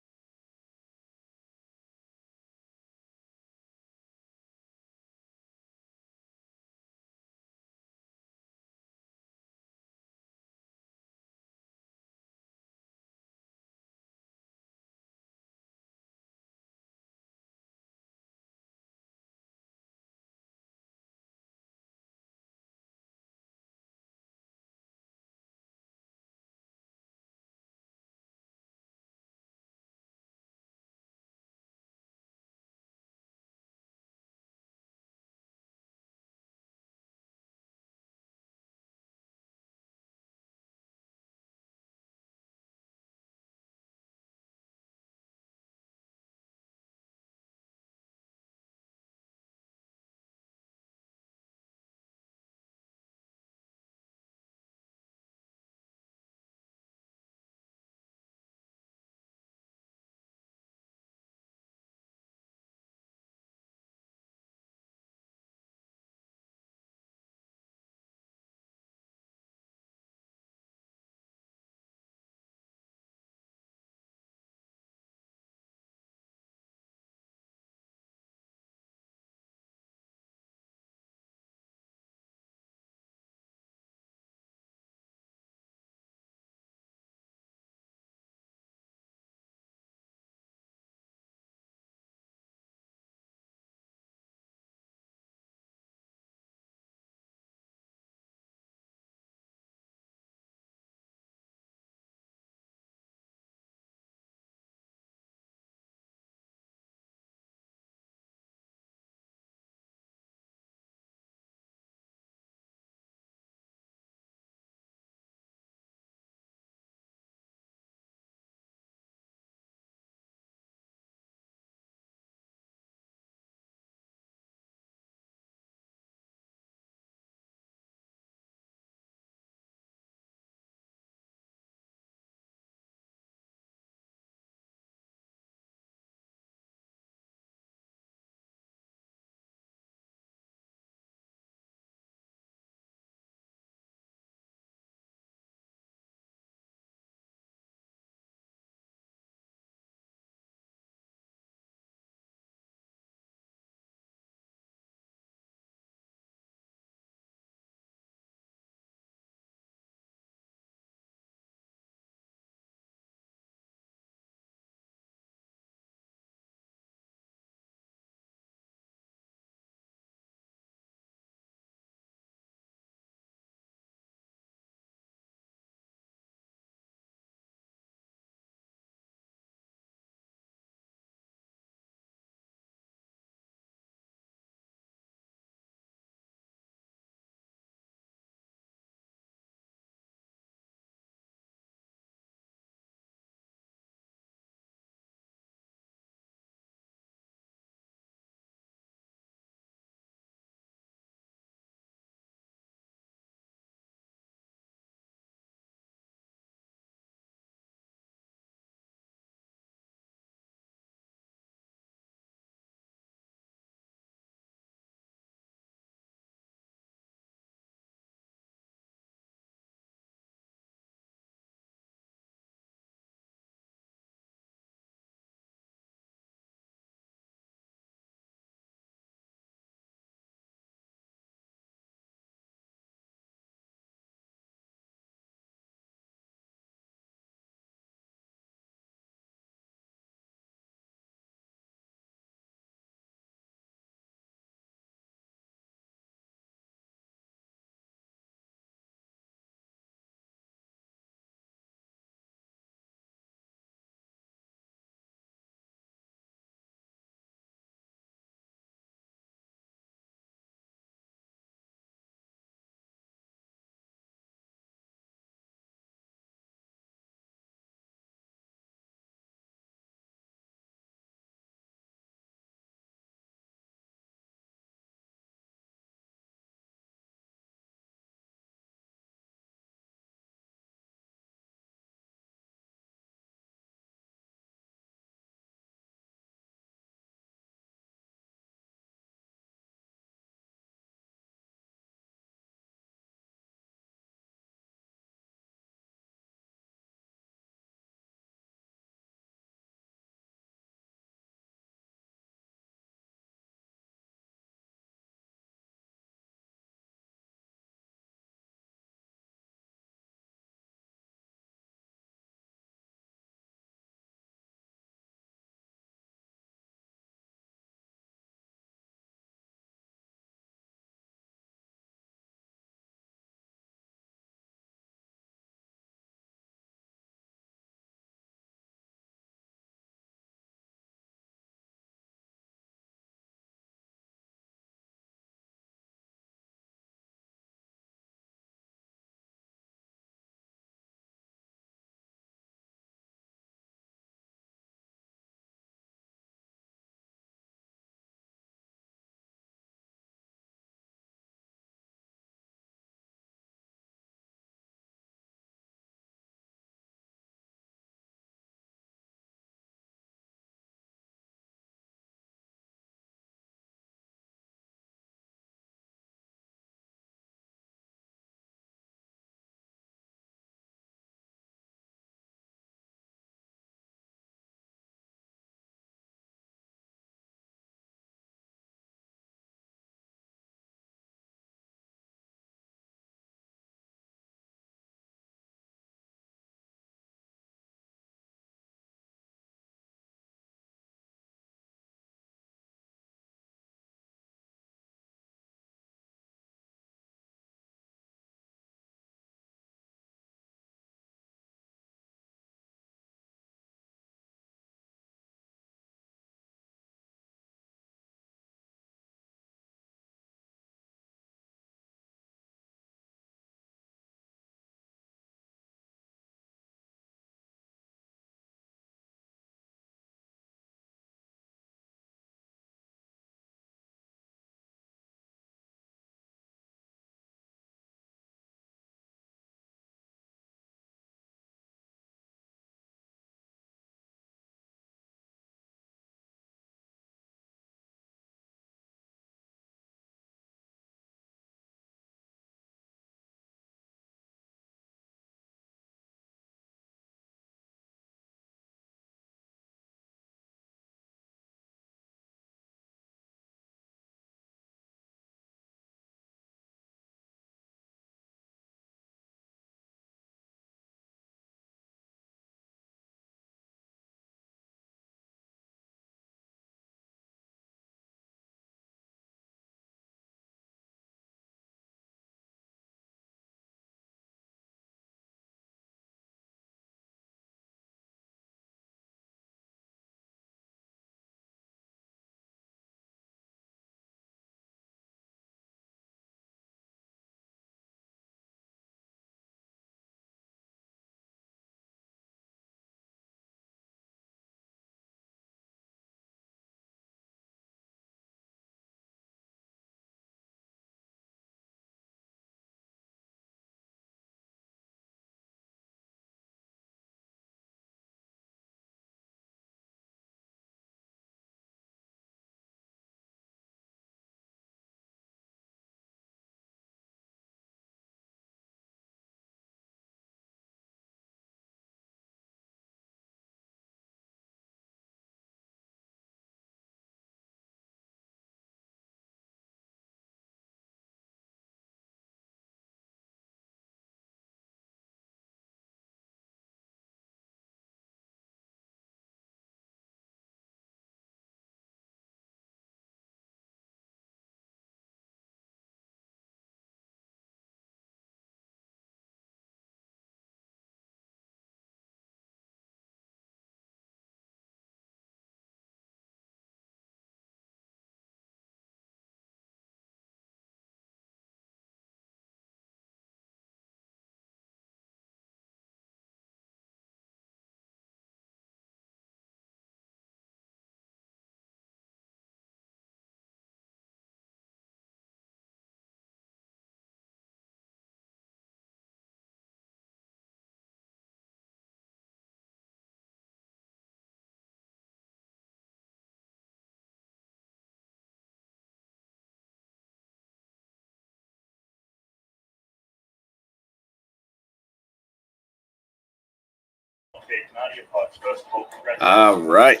All right.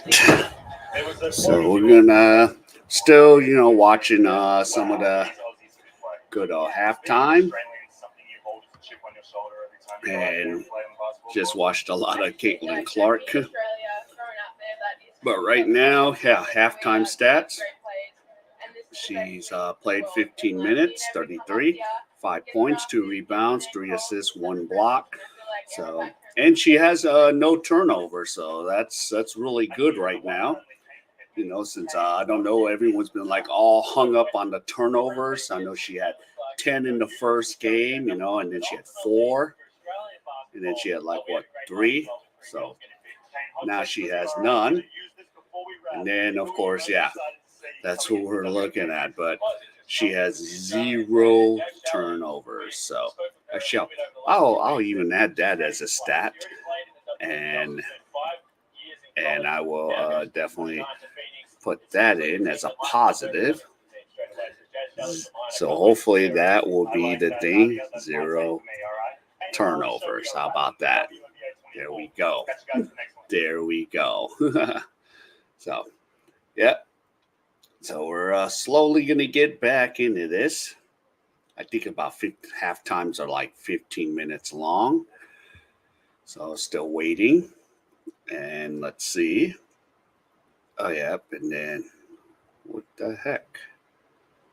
So we're gonna still, watching some of the good halftime, and just watched a lot of Caitlin Clark. But right now, yeah, halftime stats. She's played 15 minutes, 33, 5 points, 2 rebounds, 3 assists, 1 block. So, and she has no turnover, so that's really good right now. Since I don't know, everyone's been like all hung up on the turnovers. I know she had 10 in the first game, and then she had 4, and then she had 3. So now she has none. And then, of course, yeah, that's what we're looking at. But she has 0 turnovers. So actually, I'll even add that as a stat, and I will definitely put that in as a positive. So hopefully that will be the thing. 0 turnovers. How about that? There we go. There we go. So, yeah. So we're slowly going to get back into this. I think about half times are like 15 minutes long. So still waiting. And let's see. Oh, yeah. And then what the heck?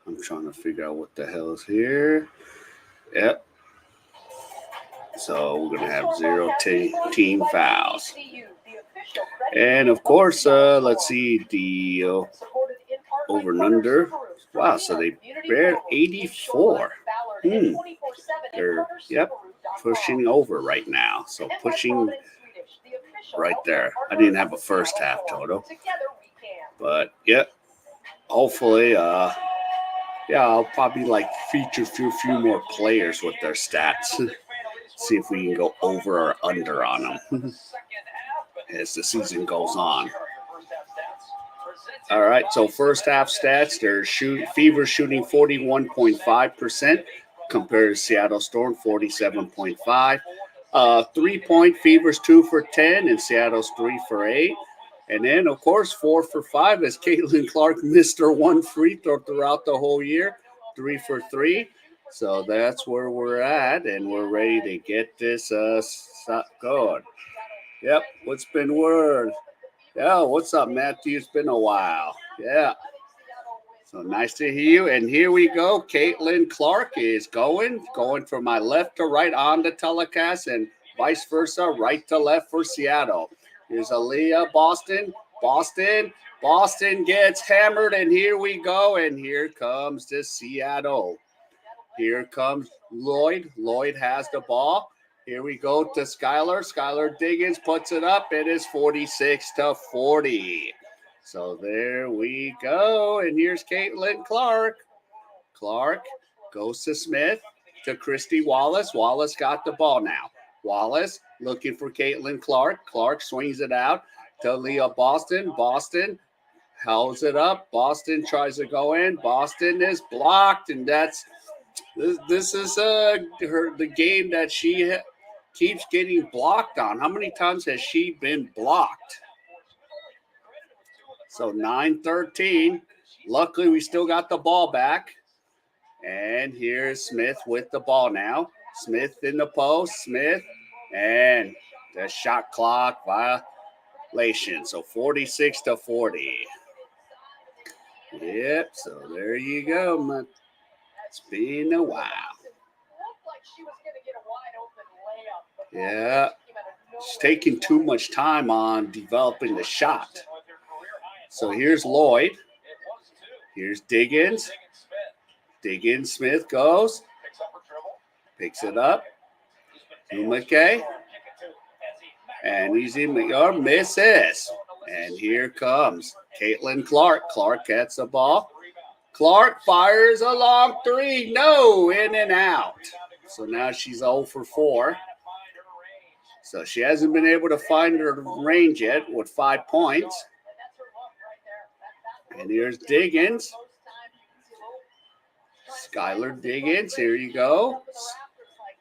I'm trying to figure out what the hell is here. Yep. So we're going to have 0 team fouls. And of course, let's see the over and under. Wow, so they bared 84. They're, pushing over right now. So pushing right there. I didn't have a first half total. But, hopefully, I'll probably feature a few more players with their stats. See if we can go over or under on them as the season goes on. All right, so first half stats, they're Fever shooting 41.5% compared to Seattle Storm 47.5. 3-point Fever's 2 for 10 and Seattle's 3 for 8. And then, of course, 4 for 5 as Caitlin Clark missed her 1 free throw throughout the whole year, 3 for 3. So that's where we're at, and we're ready to get this going. Yep, what's been word? Yeah, what's up, Matthew? It's been a while. Yeah. So nice to hear you. And here we go. Caitlin Clark is going from my left to right on the telecast and vice versa, right to left for Seattle. Here's Aaliyah, Boston. Boston gets hammered, and here we go. And here comes the Seattle. Here comes Lloyd. Lloyd has the ball. Here we go to Skylar. Skylar Diggins puts it up. It is 46-40. So there we go. And here's Caitlin Clark. Clark goes to Smith, to Christy Wallace. Wallace got the ball now. Wallace looking for Caitlin Clark. Clark swings it out to Leah Boston. Boston holds it up. Boston tries to go in. Boston is blocked, and this is the game that she keeps getting blocked on. How many times has she been blocked? So 9-13. Luckily, we still got the ball back. And here's Smith with the ball now. Smith in the post. Smith. And the shot clock violation. So 46-40. Yep. So there you go. It's been a while. Yeah. She's taking too much time on developing the shot. So here's Lloyd. Here's Diggins. Diggins, Smith goes. Picks it up. Wnba. And he's in the misses. And here comes Caitlin Clark. Clark gets the ball. Clark fires a long 3. No, in and out. So now she's 0 for 4. So she hasn't been able to find her range yet with 5 points. And here's Diggins. Skylar Diggins. Here you go.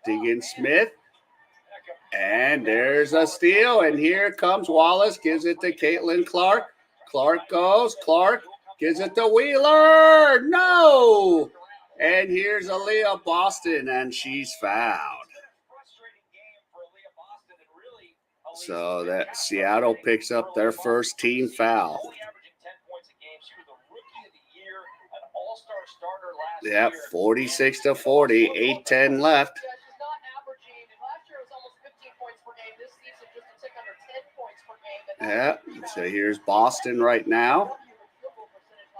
Diggins Smith. And there's a steal. And here comes Wallace. Gives it to Caitlin Clark. Clark goes. Clark gives it to Wheeler. No. And here's Aaliyah Boston, and she's fouled. So that Seattle picks up their first team foul. Yep, 46-40, 8:10 left. Yeah, so here's Boston right now.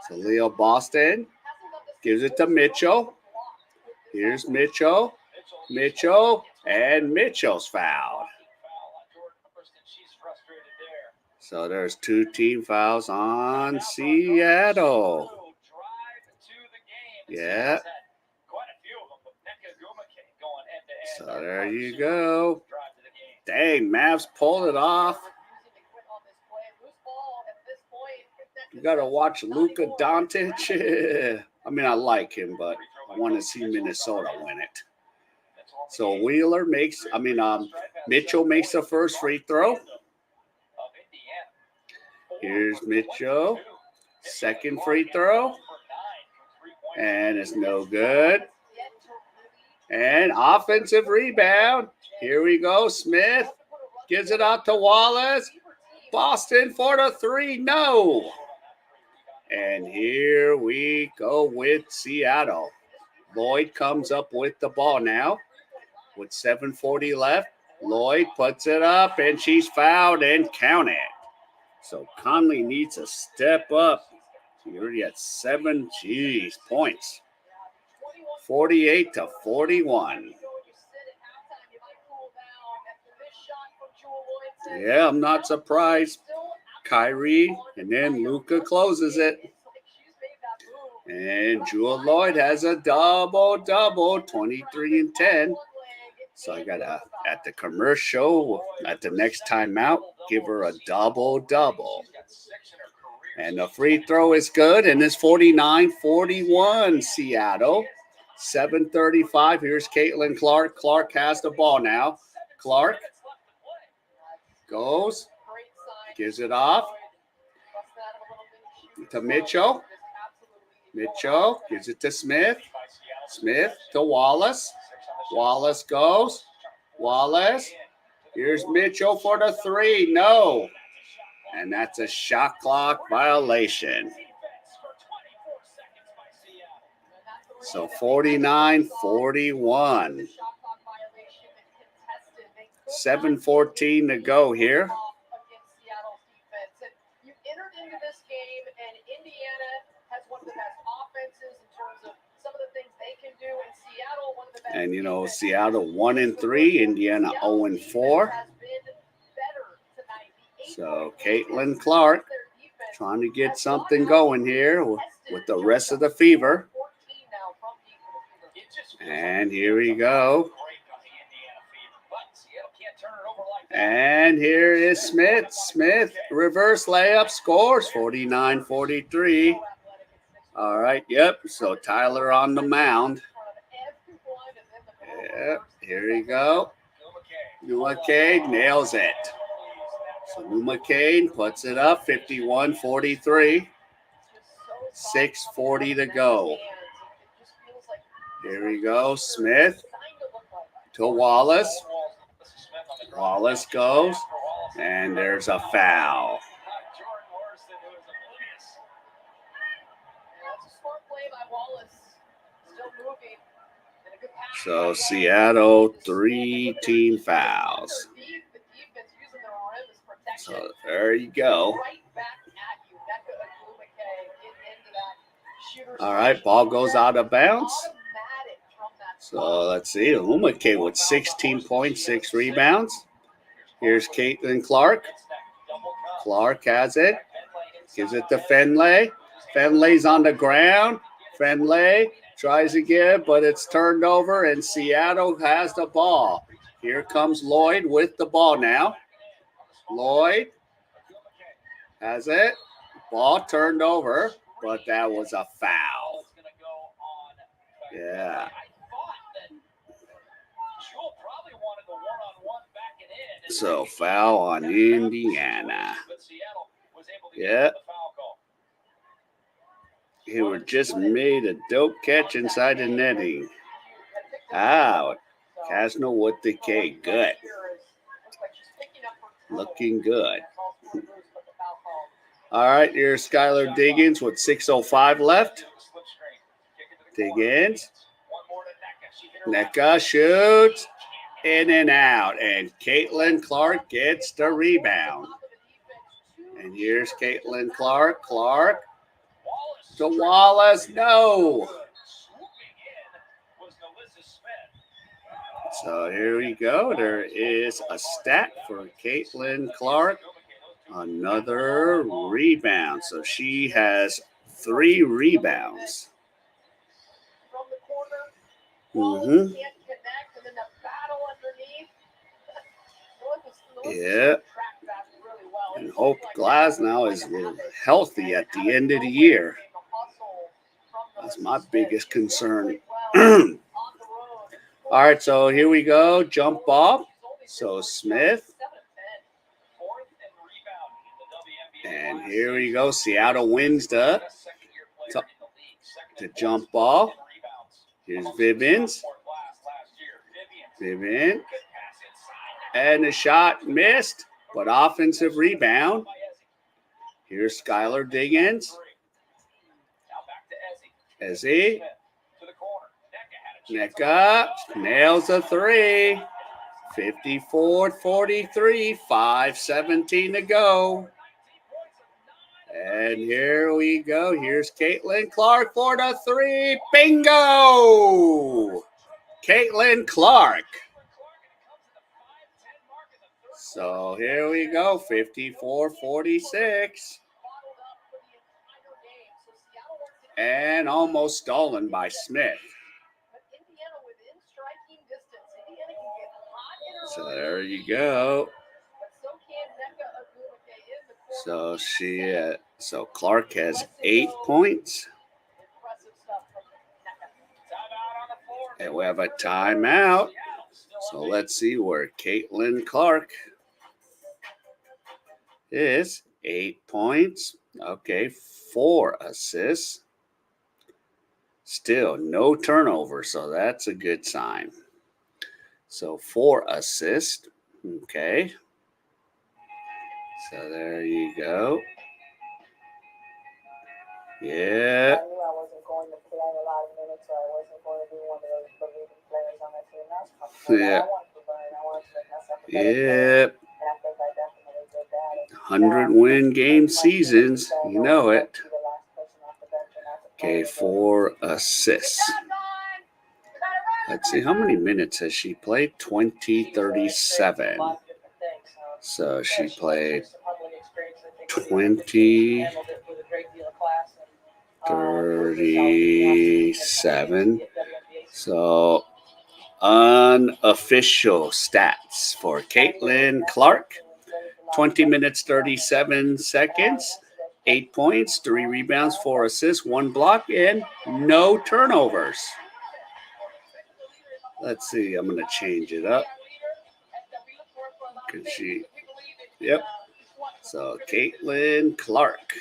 So Leo Boston gives it to Mitchell. Here's Mitchell. Mitchell, and Mitchell's fouled. So there's 2 team fouls on Seattle. Yeah. So there you go. Dang, Mavs pulled it off. You got to watch Luka Doncic. I mean, I like him, but I want to see Minnesota win it. So Mitchell makes the first free throw. Here's Mitchell. Second free throw. And it's no good. And offensive rebound. Here we go. Smith gives it out to Wallace. Boston for the 3. No. And here we go with Seattle. Lloyd comes up with the ball now. With 7:40 left, Lloyd puts it up, and she's fouled and counted. So Conley needs to step up. She already at 7 points. 48-41. Yeah, I'm not surprised. Kyrie, and then Luka closes it. And Jewel Lloyd has a double-double, 23 and 10. So I got to, at the commercial, at the next timeout, give her a double-double. And the free throw is good, and it's 49-41 Seattle. 7:35. Here's Caitlin Clark. Clark has the ball now. Clark goes, gives it off to Mitchell. Mitchell gives it to Smith. Smith to Wallace. Wallace goes. Wallace. Here's Mitchell for the 3. No. And that's a shot clock violation. So 49-41. 7:14 to go here. You entered into this game, and Indiana has one of the best offenses in terms of some of the things they can do, and Seattle one of the best. And Seattle 1-3, Indiana 0-4. So Caitlin Clark trying to get something going here with the rest of the Fever. And here we go. And here is Smith. Smith, reverse layup, scores 49-43. All right, yep. So Tyler on the mound. Yep, here we go. Wnba nails it. So Wnba puts it up, 51-43. 6:40 to go. Here we go. Smith to Wallace. Wallace goes, and there's a foul. So Seattle, 3 team fouls. So there you go. All right, ball goes out of bounds. So let's see, Wnba with 16 points, 6 rebounds. Here's Caitlin Clark. Clark has it. Gives it to Finlay. Finlay's on the ground. Finlay tries again, but it's turned over, and Seattle has the ball. Here comes Lloyd with the ball now. Lloyd has it. Ball turned over, but that was a foul. Yeah. So foul on Indiana. Yeah. He would just made a dope catch inside the netting. Out. Casno with the K. Good. Looking good. All right, here's Skylar Diggins with 6:05 left. Diggins. Nneka shoots. In and out. And Caitlin Clark gets the rebound. And here's Caitlin Clark. Clark to Wallace. No. So here we go. There is a stat for Caitlin Clark. Another rebound. So she has 3 rebounds. Yeah. And Hope Glasnow is healthy at the end of the year. That's my biggest concern. All right, so here we go. Jump ball. So Smith. And here we go. Seattle wins the jump ball. Here's Vivens. Vivian. And the shot missed, but offensive rebound. Here's Skylar Diggins. Ezzy. Nneka nails a 3. 54-43. 5:17 to go. And here we go. Here's Caitlin Clark for the 3. Bingo! Caitlin Clark. So here we go. 54-46. And almost stolen by Smith. So there you go. So so Clark has 8 points. And we have a timeout. So let's see where Caitlin Clark is. 8 points. Okay, 4 assists. Still no turnover, so that's a good sign. So 4 assists. Okay. So there you go. Yeah. I knew I wasn't going to play a lot of minutes, so I wasn't going to be one of those believing players on that team. That's comfortable. Yeah. I wanted to learn. I wanted to make myself a better player. Yep. And I think I definitely did that. 100-win game seasons. You know it. Okay, 4 assists. Let's see, how many minutes has she played? 37. So she played 20, 37. So unofficial stats for Caitlin Clark. 20 minutes, 37 seconds, 8 points, 3 rebounds, 4 assists, 1 block, and no turnovers. Let's see, I'm going to change it up. Can she? Yep. So Caitlin Clark.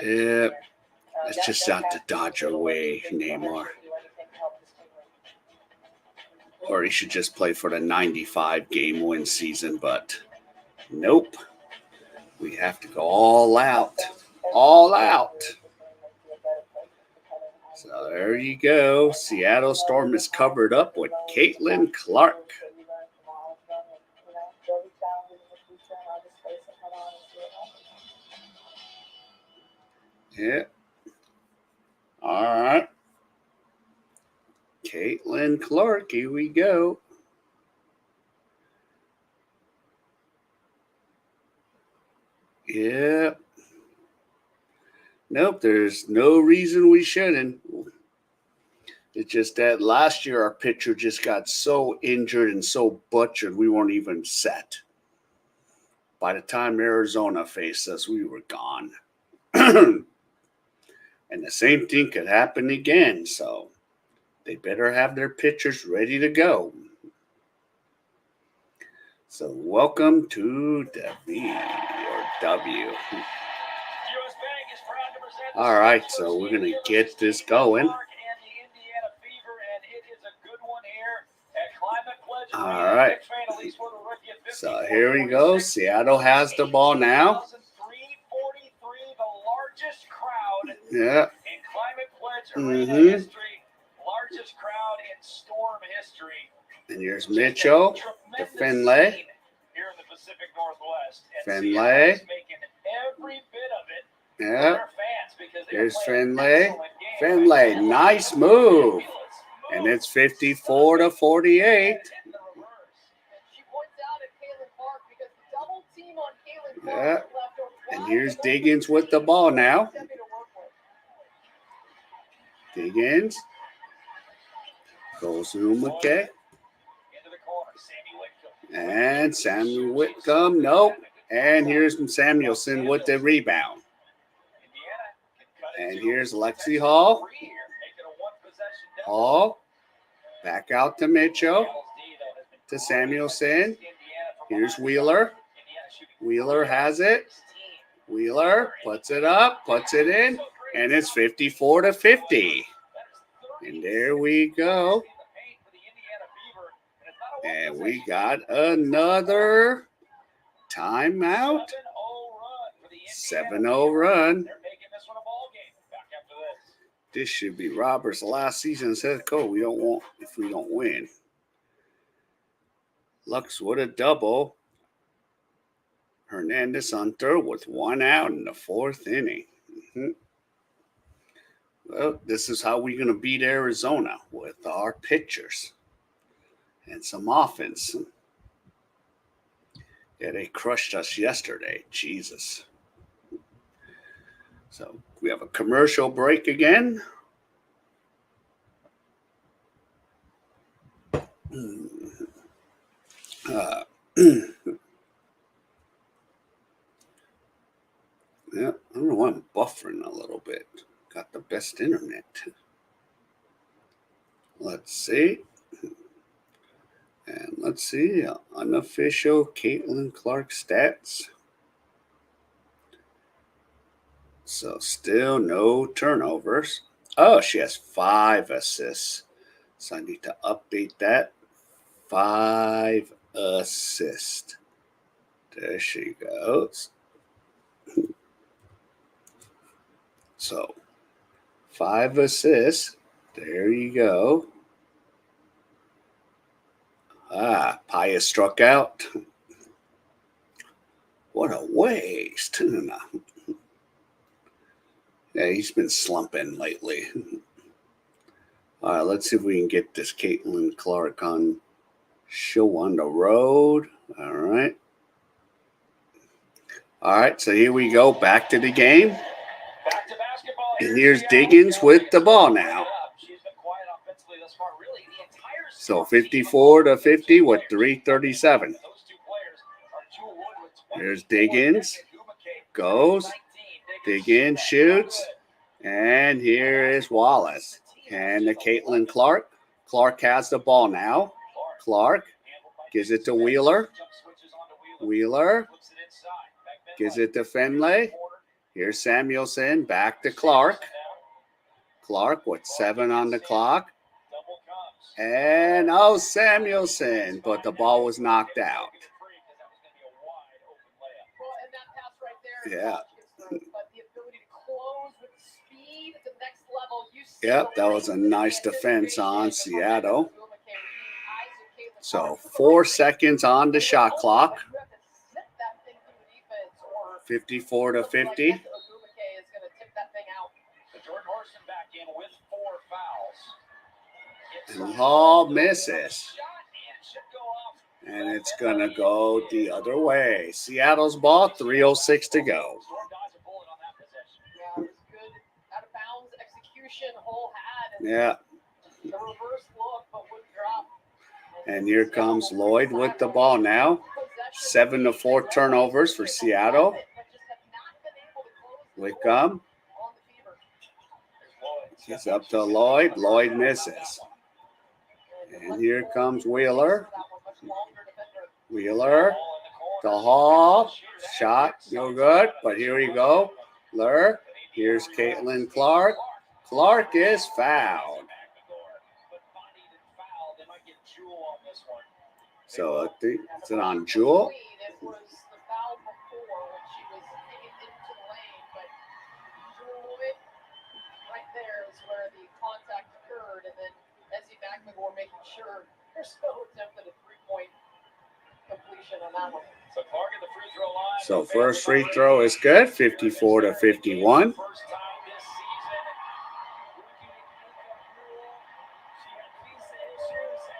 Yep. It's just not the Dodger way, Neymar. Or he should just play for the 95 game win season, but nope. We have to go all out. All out. So there you go. Seattle Storm is covered up with Caitlin Clark. Yeah. All right. Caitlin Clark, here we go. Yeah. Nope, there's no reason we shouldn't. It's just that last year our pitcher just got so injured and so butchered, we weren't even set. By the time Arizona faced us, we were gone. And the same thing could happen again. So They better have their pitchers ready to go. So welcome to the V or W. All right, so we're going to get this going. All right. So here we go. Seattle has the ball now. Yeah. Largest crowd in Storm history. And here's Mitchell to Finlay. Here in the Pacific Northwest. Finlay. Making every bit of it. Yeah. Here's Finlay. Finlay, nice move. And it's 54-48. Yeah. And here's Diggins with the ball now. Diggins. Goes to Wnba. And Samuel Whitcomb. Nope. And here's Samuelson with the rebound. And here's Lexi Hall. Hall. Back out to Mitchell. To Samuelson. Here's Wheeler. Wheeler has it. Wheeler puts it up, puts it in, and it's 54-50. And there we go. And we got another timeout. 7-0 run. This should be Robert's last season as head coach. We don't want if we don't win. Lux with a double. Hernandez on third with 1 out in the 4th inning. Well, this is how we're going to beat Arizona, with our pitchers and some offense. Yeah, they crushed us yesterday. Jesus. So we have a commercial break again. Yeah, I don't know why I'm buffering a little bit. Got the best internet. Let's see. And let's see. Unofficial Caitlin Clark stats. So still no turnovers. Oh, she has 5 assists. So I need to update that. 5 assists. There she goes. So 5 assists. There you go. Pius struck out. What a waste. Yeah, he's been slumping lately. All right, let's see if we can get this Caitlin Clark on show on the road. All right. All right, so here we go. Back to the game. Back to basketball. And here's Diggins with the ball now. So 54-50 with 3:37. Here's Diggins. Goes. Diggins shoots. And here is Wallace. And the Caitlin Clark. Clark has the ball now. Clark gives it to Wheeler. Wheeler gives it to Finlay. Here's Samuelson. Back to Clark. Clark with 7 on the clock. And Samuelson, but the ball was knocked out. Yeah. Yep, that was a nice defense on Seattle. So 4 seconds on the shot clock. 54-50. And Hall misses. And it's going to go the other way. Seattle's ball, 3:06 to go. Yeah. And here comes Lloyd with the ball now. 7-4 turnovers for Seattle. Wickham. He's up to Lloyd. Lloyd misses. And here comes Wheeler. Wheeler. The Hall. Shot. No good. But here we go. Lur. Here's Caitlin Clark. Clark is fouled. So I think it's on Jewel. It was the foul before when she was hitting into the lane, but Jewel, right there is where the contact occurred, and then Ezzy McMagor making sure there's no attempt at a three-point completion on that one. So first free throw is good, 54-51.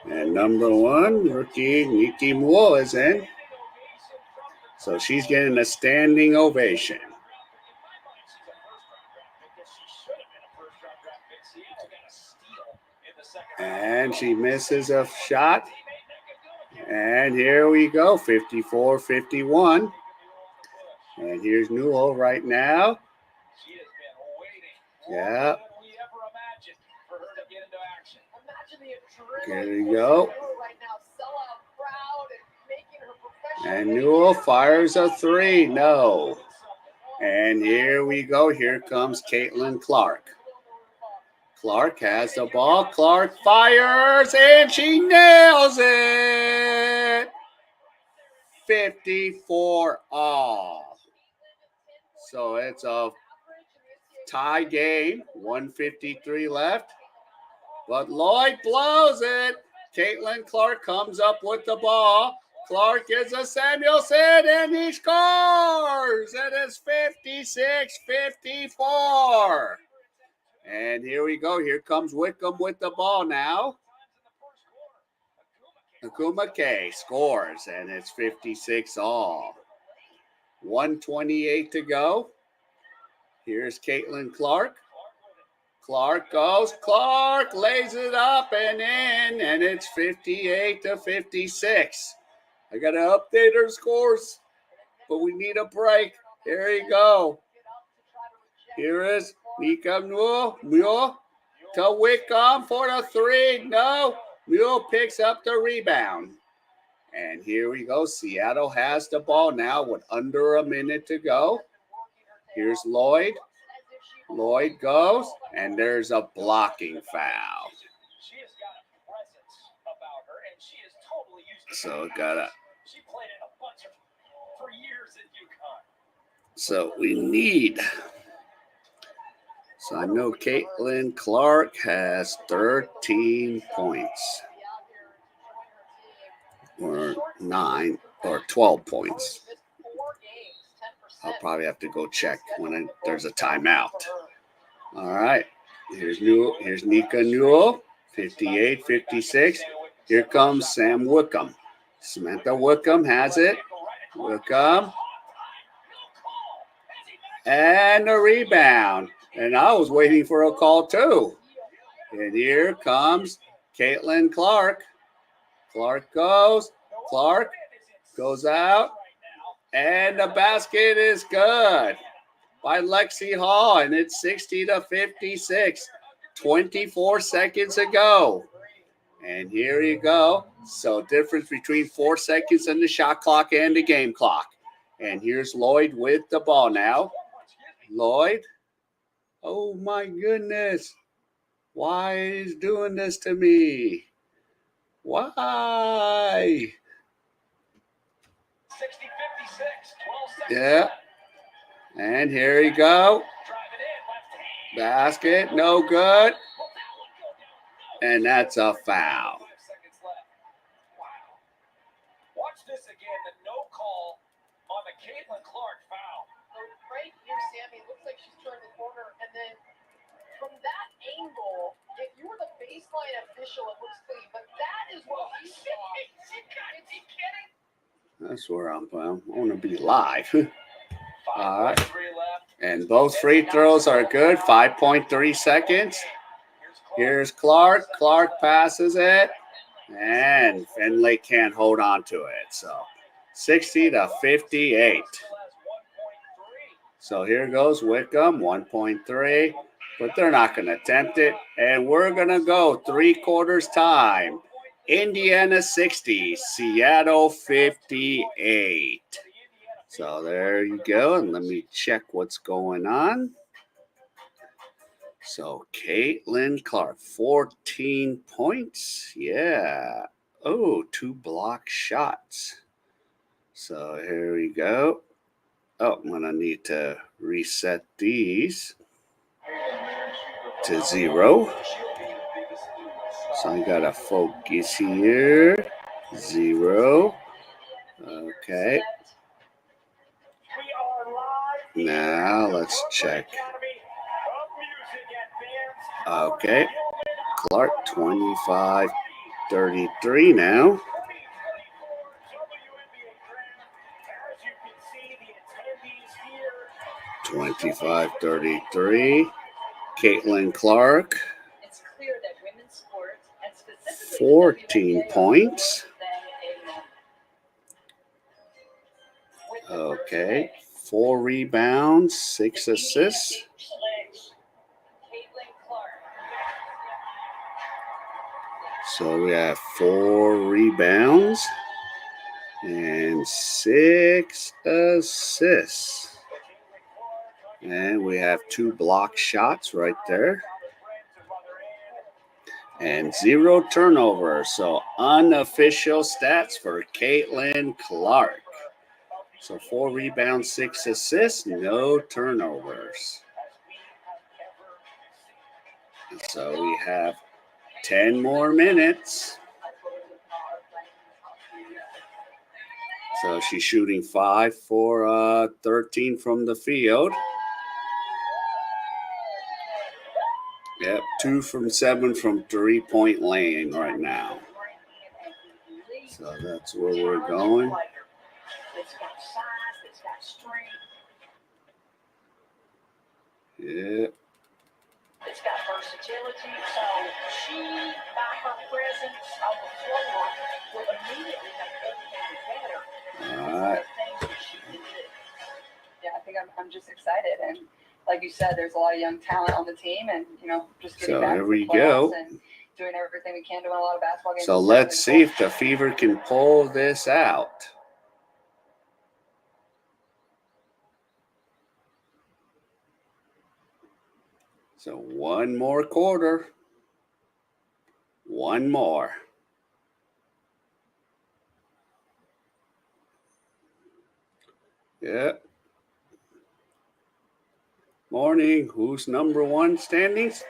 And number one, rookie Nikki Moore is in. So she's getting a standing ovation. And she misses a shot. And here we go, 54-51. And here's Newell right now. Yeah. Here we go. And Newell fires a three. No. And here we go. Here comes Caitlin Clark. Clark has the ball. Clark fires, and she nails it. 54 all. So it's a tie game. 1:53 left. But Lloyd blows it. Caitlin Clark comes up with the ball. Clark gets a Samuelson, and he scores. It is 56-54. And here we go. Here comes Wickham with the ball now. Akuma K scores, and it's 56 all. 1:28 to go. Here's Caitlin Clark. Clark goes. Clark lays it up and in, and it's 58-56. I got to update her scores, but we need a break. Here you go. Here is Nika Mule to Wickham for the three. No. Mule picks up the rebound. And here we go. Seattle has the ball now with under a minute to go. Here's Lloyd. Lloyd goes, and there's a blocking foul. So we need. So I know Caitlin Clark has 13 points. Or 9 or 12 points. I'll probably have to go check when there's a timeout. All right. Here's Nika Newell, 58-56. Here comes Sam Wickham. Samantha Wickham has it. Wickham. And a rebound. And I was waiting for a call too. And here comes Caitlin Clark. Clark goes out, and the basket is good by Lexi Hall, and it's 60-56, 24 seconds ago. And here you go. So difference between 4 seconds in the shot clock and the game clock. And here's Lloyd with the ball now. Lloyd. Oh, my goodness. Why is doing this to me? Why? 60-56, 12 seconds. Yeah. And here you go. Basket, no good. And that's a foul. Watch this again, the no call on the Caitlin Clark foul. Right here, Sammy, it looks like she's turned the corner, and then from that angle, if you were the baseline official, it looks clean, but that is what we saw. That's where I want to be live. All right. And both free throws are good. 5.3 seconds. Here's Clark. Clark passes it. And Finlay can't hold on to it. So 60-58. So here goes Wickham, 1.3. But they're not going to attempt it. And we're going to go 3/4 time. Indiana 60, Seattle 58. So there you go. And let me check what's going on. So Caitlin Clark, 14 points. Yeah. Oh, 2 block shots. So here we go. Oh, I'm going to need to reset these to 0. So I got to focus here. 0. Okay. Now let's check. Okay. Clark 25-33 now. 25-33. Caitlin Clark. 14 points. Okay. 4 rebounds, 6 assists. So we have 4 rebounds and 6 assists. And we have 2 block shots right there. And 0 turnovers. So unofficial stats for Caitlin Clark. So 4 rebounds, 6 assists, no turnovers. So we have 10 more minutes. So she's shooting 5 for 13 from the field. Yep, 2 from 7 from 3-point lane right now. So that's where we're going. Yep. It's got versatility, so she, by her presence on the floor, will immediately make everything better. All right. Yeah, I think I'm just excited, and like you said, there's a lot of young talent on the team, and just getting So back here to we the playoffs go. and doing everything we can to win a lot of basketball games. So let's see if the Fever can pull this out. So 1 more quarter. 1 more. Yep. Morning. Who's number 1 standings?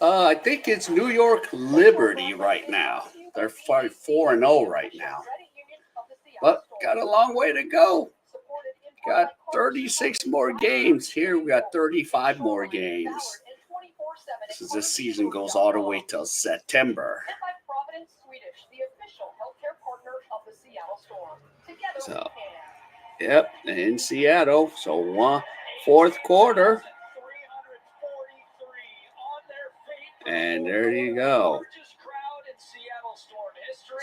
I think it's New York Liberty right now. They're 4-0 right now. But got a long way to go. Got 36 more games. Here we got 35 more games. Since this season goes all the way till September. So, yep, in Seattle. So 4th quarter. And there you go.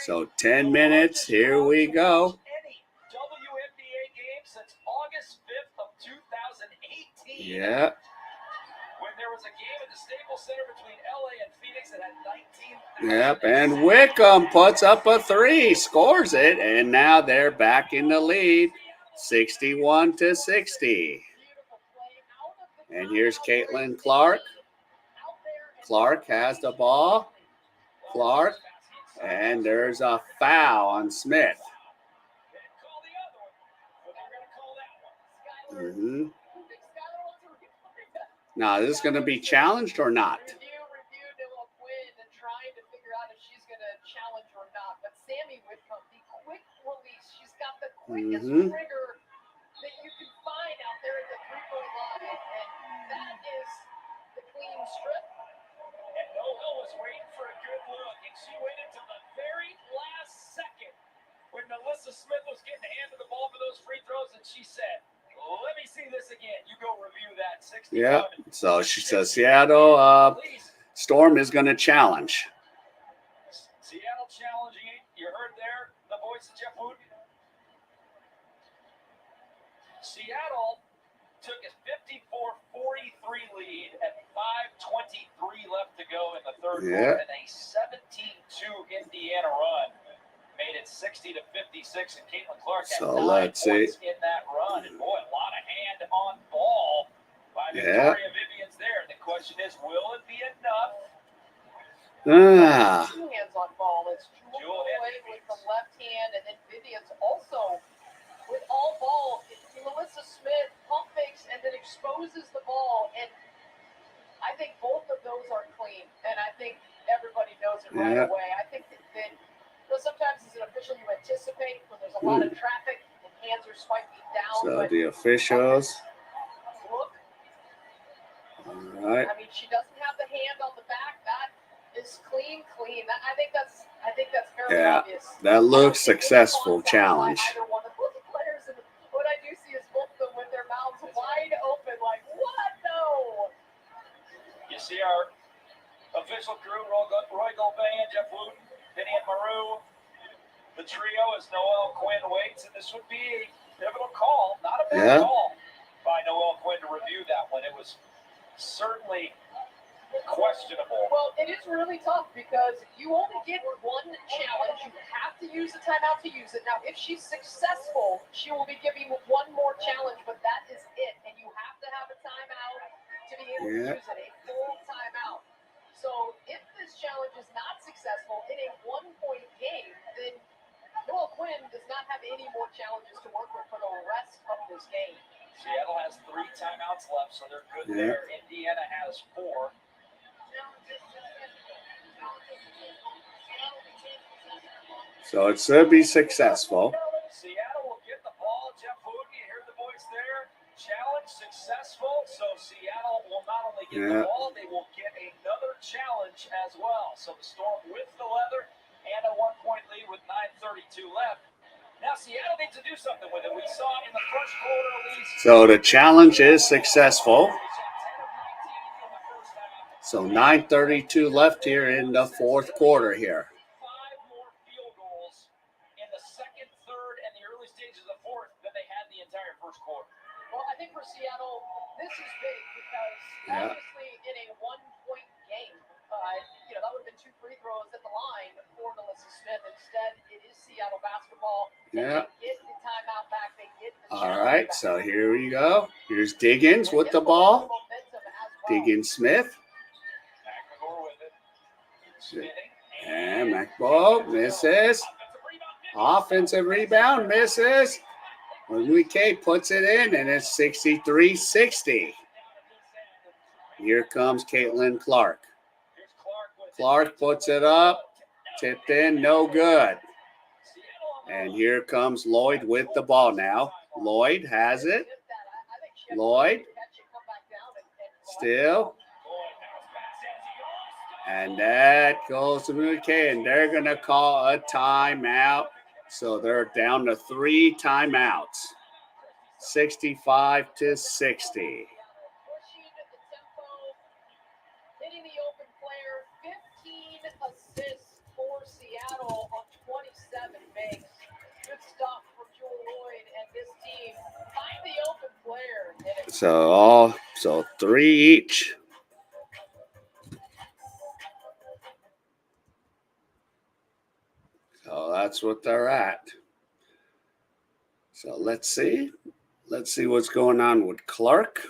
So 10 minutes. Here we go. Wnba game since August 5th of 2018. Yeah. When there was a game at the Staples Center between LA and Phoenix that had 19. Yep, and Wickham puts up a 3, scores it, and now they're back in the lead, 61-60. And here's Caitlin Clark. Clark has the ball. Clark, and there's a foul on Smith. Now, is this going to be challenged or not? Reviewed Quinn and trying to figure out if she's going to challenge or not. But Sammy Whitcomb, the quick release, she's got the quickest trigger that you can find out there at the 3-point line. And that is the clean strip. And Noel was waiting for a good look, and she waited till the very last second when Melissa Smith was getting handed the ball for those free throws, and she said, "Let me see this again." You go review that. 61. Yeah. So she says Seattle Storm is going to challenge. Seattle challenging it. You heard there the voice of Jeff Wooten. Seattle took a 54-43 lead at 5:23 left to go in the third quarter, and a 17-2 Indiana run. it's 60-56, and Caitlin Clark had So 9 let's see. points in that run. And boy, a lot of hand on ball by Yeah. Victoria Vivians there. The question is, will it be enough? Ah, Two hands on ball. It's Jewel Lloyd with the left hand, and then Vivian's also with all ball. Melissa Smith pump fakes and then exposes the ball, and I think both of those are clean, and I think everybody knows it right Yeah. away. I think that sometimes as an official you anticipate when there's a lot of traffic and hands are spiking down. so but the officials. look, All right. I mean, she doesn't have the hand on the back. That is clean. I think that's very Yeah, obvious. that looks successful challenge. Either one of the players, and what I do see is both of them with their mouths wide open, like, what? No. You see our official crew, Roy Golbin, Jeff Wooten, Vivian Maru. The trio is Noelle Quinn waits, and this would be a pivotal call. Not a bad call by Noelle Quinn to review that one. It was certainly questionable. Well, it is really tough because you only get one challenge. You have to use the timeout to use it. Now, if she's successful, she will be giving one more challenge, but that is it. And you have to have a timeout to be able to use it, a full timeout. So if this challenge is not successful in a 1-point game, then Noelle Quinn does not have any more challenges to work with for the rest of this game. Seattle has 3 timeouts left, so they're good there. Indiana has 4. So it should be successful. Seattle will get the ball. Jeff Wooten, you hear the voice there. Challenge successful. So Seattle will not only get the ball, they will get another challenge as well. So the Storm with the leather and a 1-point lead with 9:32 left. Now Seattle needs to do something with it. We saw in the first quarter at least. So the challenge is successful. So 9:32 left here in the fourth quarter here. 5 more field goals in the second, third, and the early stages of the fourth than they had the entire first quarter. Well, I think for Seattle, this is big because obviously in a 1-point game, that would have been 2 free throws at the line for Melissa Smith. Instead, it is Seattle basketball. They get the timeout back. They get the All right, so here we go. Here's Diggins with the ball. Diggins Smith. And McBall misses. Offensive rebound misses. Wnba puts it in, and it's 63-60. Here comes Caitlin Clark. Clark puts it up. Tipped in, no good. And here comes Lloyd with the ball now. Lloyd has it. Lloyd. Still. And that goes to Wnba, and they're going to call a timeout. So they're down to 3 timeouts. 65-60. Hitting the open player, 15 assists for Seattle on 27 makes. Good stuff from Jewel Lloyd and this team. Find the open player. So 3 each. So that's what they're at. So let's see. Let's see what's going on with Clark.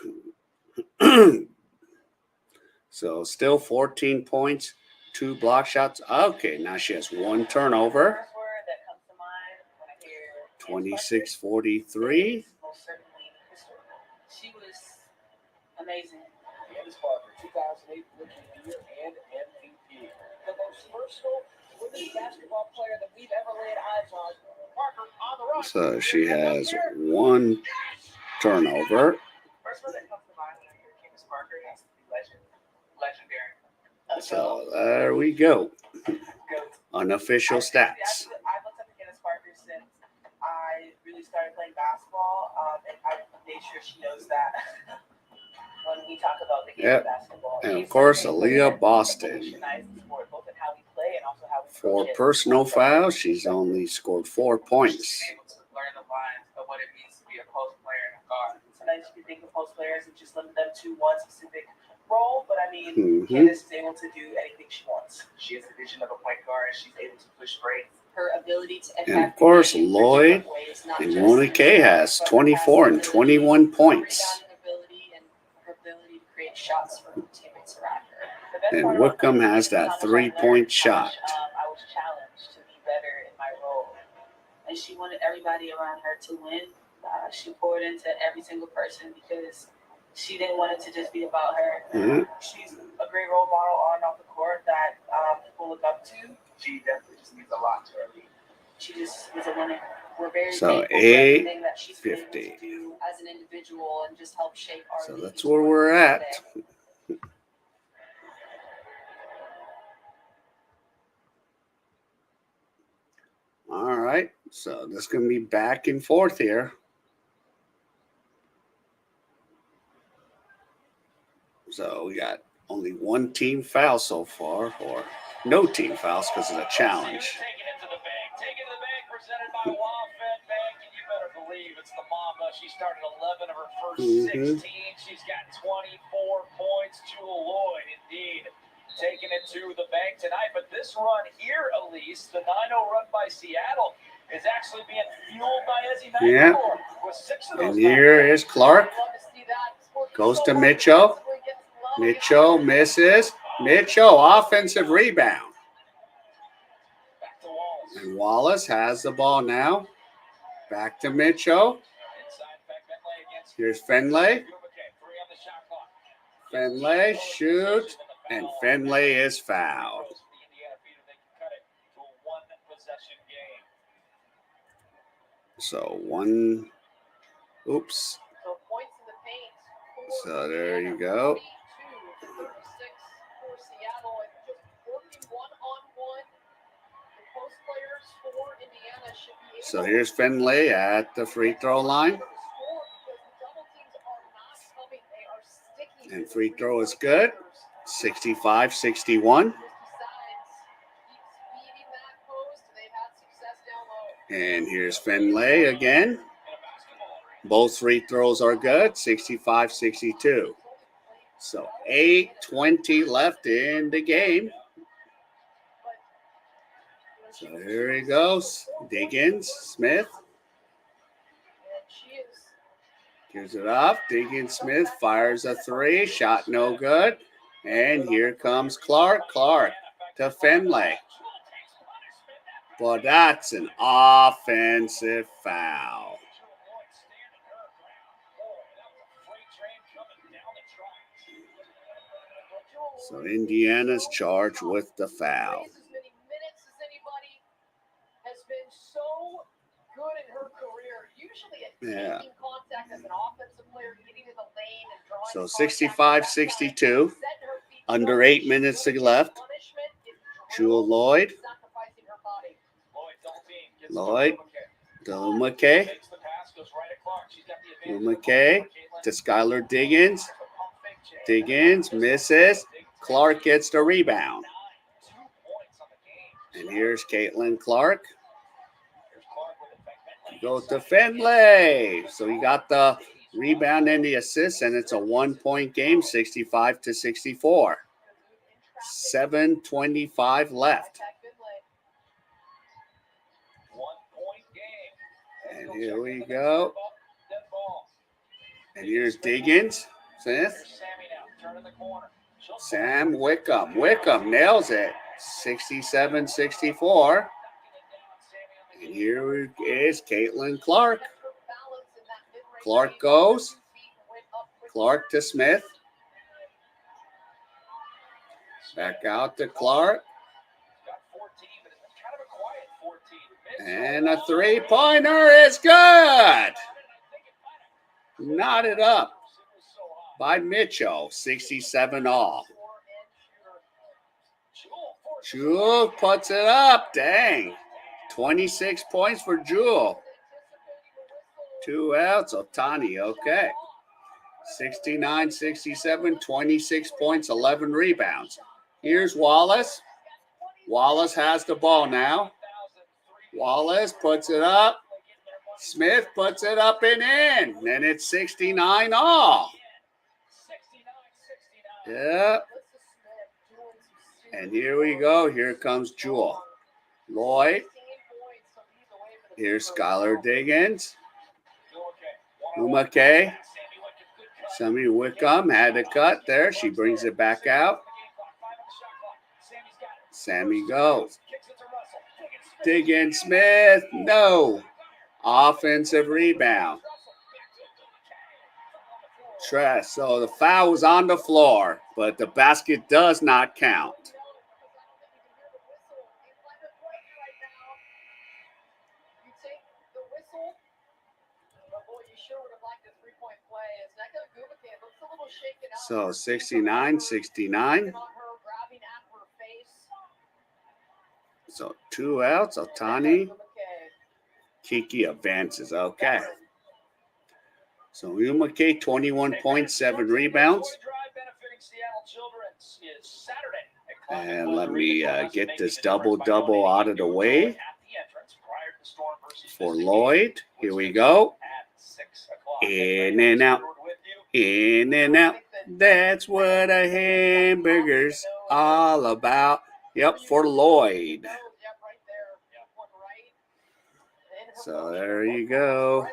So still 14 points, 2 block shots. Okay, now she has 1 turnover. 26-43. She was amazing. Candace Parker, 2008 Rookie of the Year and MVP. The most versatile women's basketball player that we've ever laid eyes on. Parker on the run. So she has 1 turnover. First one that comes to mind when I hear Candace Parker has to be legendary. So there we go. Unofficial stats. I've looked up to Candace Parker since I really started playing basketball, and I made sure she knows that when we talk about the game of basketball. And of course, Aaliyah Boston. For personal fouls, she's only scored 4 points. Learn the lines of what it means to be a post player and a guard. Sometimes you can think of post players and just limit them to one specific role, but I mean, mean, Candace is able to do anything she wants. She has the vision of a point guard. She's able to push breaks. Her ability to impact And of course, the game in Lloyd different ways, not and just Wnba has 24 and 21 points. rebounding ability and her ability to create shots for her teammates around her. The best And part about Wickham playing has is how that much I three-point learned, shot. I was challenged to be better in my role. And she wanted everybody around her to win. She poured into every single person because she didn't want it to just be about her. She's a great role model on and off the court that people look up to. She definitely just means a lot to her league. She just was a winner. We're very So thankful for everything that she's been able 8:50. to do as an individual and just help shape our So league that's into where what we're it is at. today. All right. So this is going to be back and forth here. So we got only one team foul so far, or no team fouls because of the challenge. Taking it to the bank. Taking it to the bank, presented by Wnba, and you better believe it's the Mamba. She started 11 of her first 16. She's got 24 points. Jewel Lloyd, indeed, taking it to the bank tonight. But this run here, Elise, the 9-0 run by Seattle, is actually being fueled by Ezzy Yeah. with 6 of those. And here is Clark. Goes to Mitchell. Mitchell misses. Mitchell, offensive rebound. Back to Wallace. And Wallace has the ball now. Back to Mitchell. Here's Finlay. Finlay shoots, and Finlay is fouled. So one, oops. So points in the paint. So there you go. 42 to 36 for Seattle, and just working one-on-one. The post players for Indiana should be able So here's Finlay at the free throw line. And free throw is good. 65-61. And here's Finlay again. Both free throws are good. 65-62. So 8:20 left in the game. So here he goes. Diggins, Smith. Gives it off. Diggins, Smith fires a three. Shot no good. And here comes Clark. Clark to Finlay. But that's an offensive foul. So Indiana's charged with the foul. Has been so good in her career. Usually at taking contact as an offensive player, getting in the lane and drawing. So 65-62. Under 8 minutes left. Jewel Lloyd. Lloyd. Wnba. Wnba to Skylar Diggins. Diggins misses. Clark gets the rebound. And here's Caitlin Clark. Goes to Finlay. So he got the rebound and the assist, and it's a 1-point game, 65-64. 7:25 left. And here we go. And here's Diggins. Smith. Sam Wickham. Wickham nails it. 67-64. And here is Caitlin Clark. Clark goes. Clark to Smith. Back out to Clark. And a three-pointer is good. Knotted up by Mitchell. 67 all. Jewel puts it up. Dang. 26 points for Jewel. 2 outs. Otani, okay. 69-67, 26 points, 11 rebounds. Here's Wallace. Wallace has the ball now. Wallace puts it up. Smith puts it up and in. And it's 69 all. Yeah. And here we go. Here comes Jewel. Lloyd. 16 points, so he's away for the Here's Beavers. Skylar Diggins. Wnba. Wnba. Sammy Wickham had a cut there. She brings it back out. Sammy goes. Diggins Smith. No. Offensive rebound. Tress. So the foul was on the floor, but the basket does not count. You take the whistle, but boy, you sure would have liked a three-point play. It's not going to Wnba. It looks a little shaken out. So 69-69. On her, grabbing at her face. So 2 outs. Otani. Kiki advances. Okay. So Wnba 21.7 rebounds. And let me get this double-double out of the way for Lloyd. Here we go. In and out. In and out. That's what a hamburger's all about. Yep, for Lloyd. So there you go.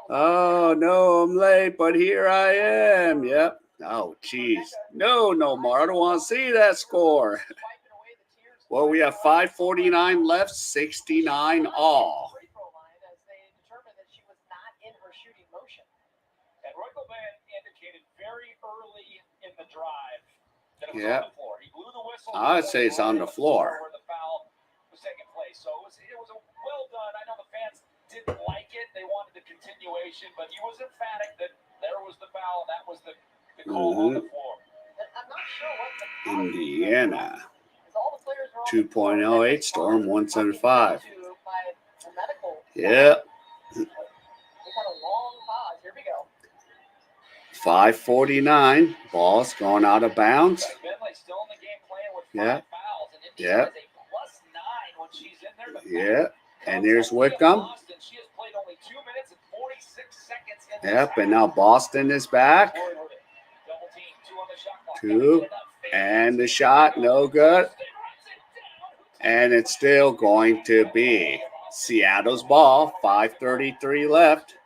Oh, no, I'm late, but here I am. Yep. Oh, jeez. No, more. I don't want to see that score. Well, we have 5:49 left, 69 all. And Royalman indicated very early in the drive that it was Yeah. on the floor. He blew the whistle. I'd say it's on the floor. Where the foul was taking place. So it was a well done. I know the fans didn't like it. They wanted the continuation, but he was emphatic that there was the foul. That was the call on the floor. I'm not sure what the Indiana. 2.08, Storm 175. Yep. We've had a long pause. Here we go. 5:49. Ball's going out of bounds. Bentley still in the game playing with Yeah. 5 fouls. And Yeah. Indiana is a +9 when she's in there. But Yeah. And here's Wickham. Boston, she has played only 2 minutes and 46 seconds in Yep. And now Boston is back. Double team, 2 on the shot clock. 2. And the shot, no good. And it's still going to be Seattle's ball. 5:33 left.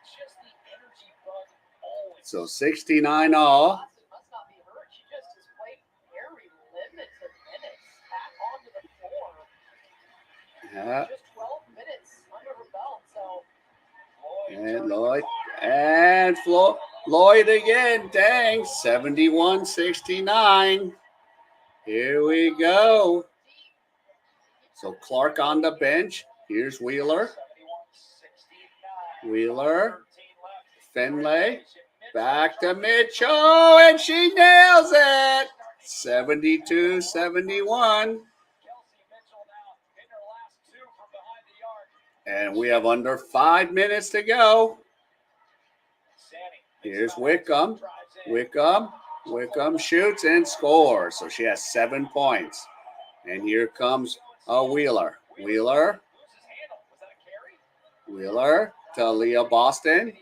So 69 all. Boston must not be hurt. She just has played very limited minutes back onto the floor. Yeah. Just 12 minutes under her belt. So And Lloyd. And Lloyd again. Dang. 71-69. Here we go. So Clark on the bench. Here's Wheeler. Wheeler. Finlay. Back to Mitchell. And she nails it. 72-71. And we have under 5 minutes to go. Here's Wickham. Wickham shoots and scores. So she has 7 points. And here comes Wheeler. Wheeler to Leah Boston.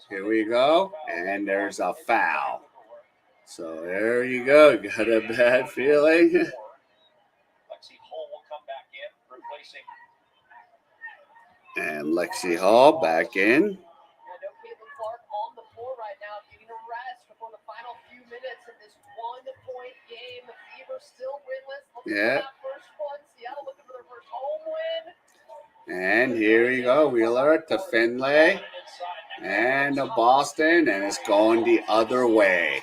Here we go. And there's a foul. So there you go. Got a bad feeling. And Lexi Hall back in. no Caitlin Clark on the floor right now, getting a rest before the final few minutes in this 1-point game. The Beavers still winless. Looking for that first one. Seattle looking for their first home win. And here we go. Wheeler to Finlay. And to Boston. And it's going the other way.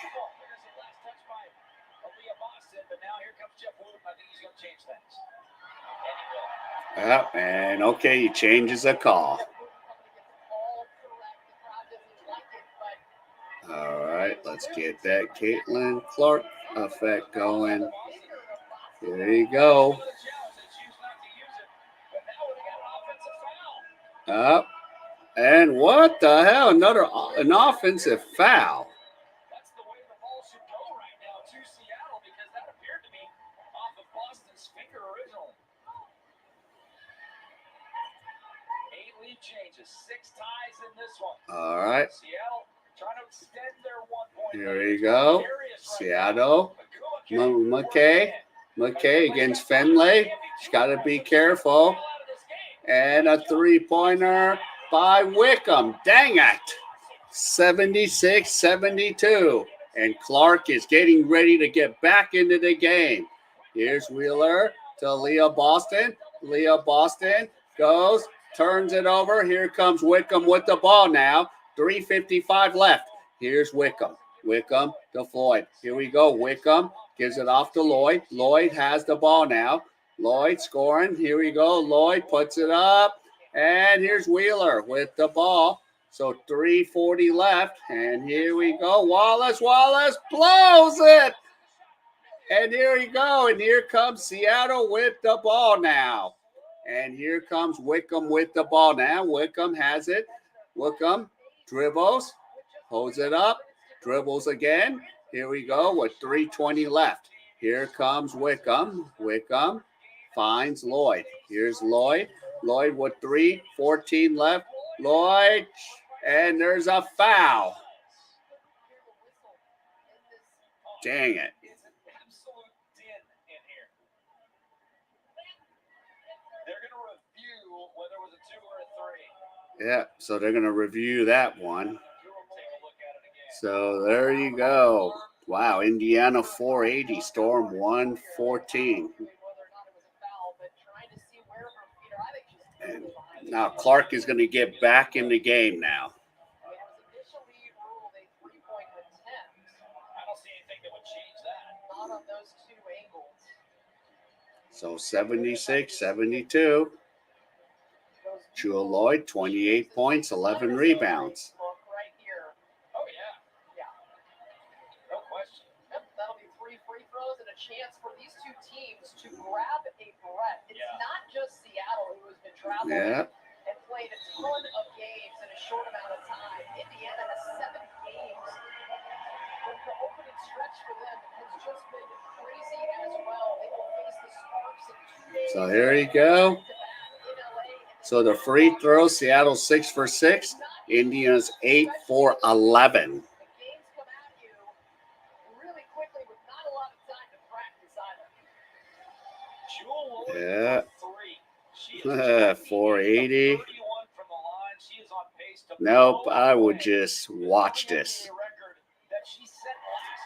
Yep, and okay, he changes the call. All right, let's get that Caitlin Clark effect going. There you go. Up. And what the hell? An offensive foul. That's the way the ball should go right now to Seattle because that appeared to be off of Boston's finger originally. 8 lead changes, 6 ties in this one. All right. Seattle trying to extend their 1 point. Here we go. Seattle. McKay against Finlay. She's got to be careful. And a three-pointer by Wickham. Dang it. 76-72. And Clark is getting ready to get back into the game. Here's Wheeler to Leah Boston. Leah Boston goes, turns it over. Here comes Wickham with the ball now. 3:55 left. Here's Wickham. Wickham to Floyd. Here we go. Wickham gives it off to Lloyd. Lloyd has the ball now. Lloyd scoring. Here we go. Lloyd puts it up. And here's Wheeler with the ball. So 3:40 left. And here we go. Wallace blows it. And here we go. And here comes Seattle with the ball now. And here comes Wickham with the ball now. Wickham has it. Wickham dribbles. Holds it up. Dribbles again. Here we go with 3:20 left. Here comes Wickham. Wickham finds Lloyd. Here's Lloyd. Lloyd with 3:14 left. Lloyd. And there's a foul. Dang it. It's an absolute din in here. They're going to review whether it was a 2 or a 3. Yeah, so they're going to review that one. Take a look at it again. So there you go. Wow, Indiana 480, Storm 114. And now Clark is going to get back in the game now. So 76-72. Jewel Lloyd, 28 points, 11 rebounds. Oh, yeah. No question. Yep, that'll be 3 free throws and a chance for these two teams to grab a breath. It's not just Seattle who has been traveling and played a ton of games in a short amount of time. Indiana has 7 games. But the opening stretch for them has just been crazy as well. They will face the Sparks in 2 days. So here you go. So the free throw, Seattle 6 for 6. Indiana's 8 for 11. Yeah. 480. Nope, I would just watch this.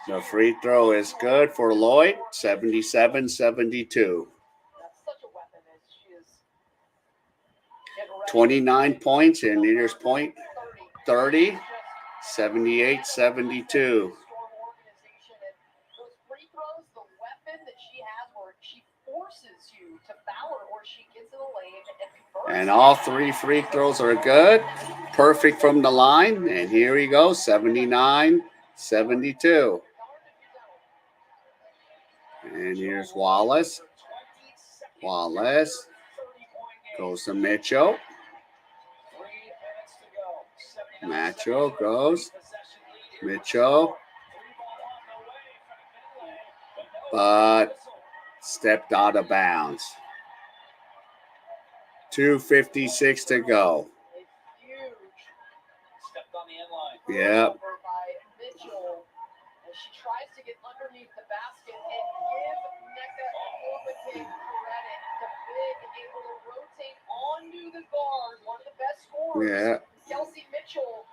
The free throw is good for Lloyd, 77-72. 29 points, and here's point 30, 78-72. And all 3 free throws are good. Perfect from the line. And here we go, 79-72. And here's Wallace. Wallace goes to Mitchell. Mitchell goes. Mitchell. But stepped out of bounds. 2:56 to go. Yep. She tries to get underneath the basket and give Nneka credit. The big able to rotate onto the guard, one of the best scorers. Yeah. Kelsey Mitchell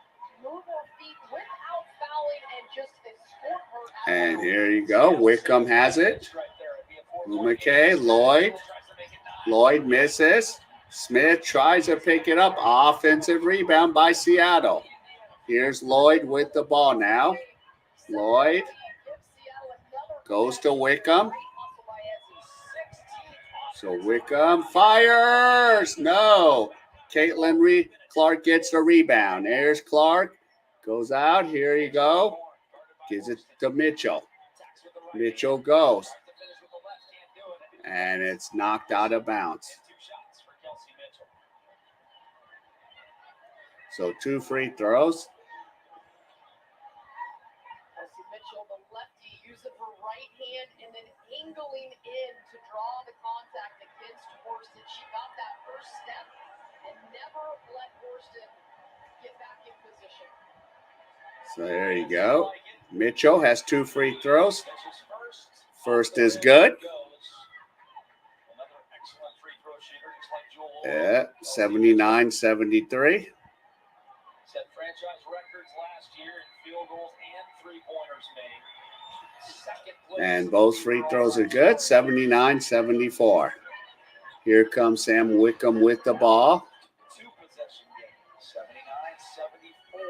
move her feet without fouling and just escort her. And here you go. Wickham has it. McKay, Lloyd. Lloyd misses. Smith tries to pick it up. Offensive rebound by Seattle. Here's Lloyd with the ball now. Lloyd goes to Wickham. So Wickham fires. No. Caitlin Clark gets the rebound. There's Clark. Goes out. Here you go. Gives it to Mitchell. Mitchell goes. And it's knocked out of bounds. So 2 free throws. Mitchell, the lefty, using her right hand and then angling in to draw the contact against Worston. She got that first step and never let Worston get back in position. So there you go. Mitchell has 2 free throws. First is good. Another excellent free throw shooter, just like Jewel. Yeah, 79-73. Set franchise records last year in field goals and three-pointers made. Second place. And both free throws are good, 79-74. Here comes Sam Wickham with the ball. Two-possession game, 79-74.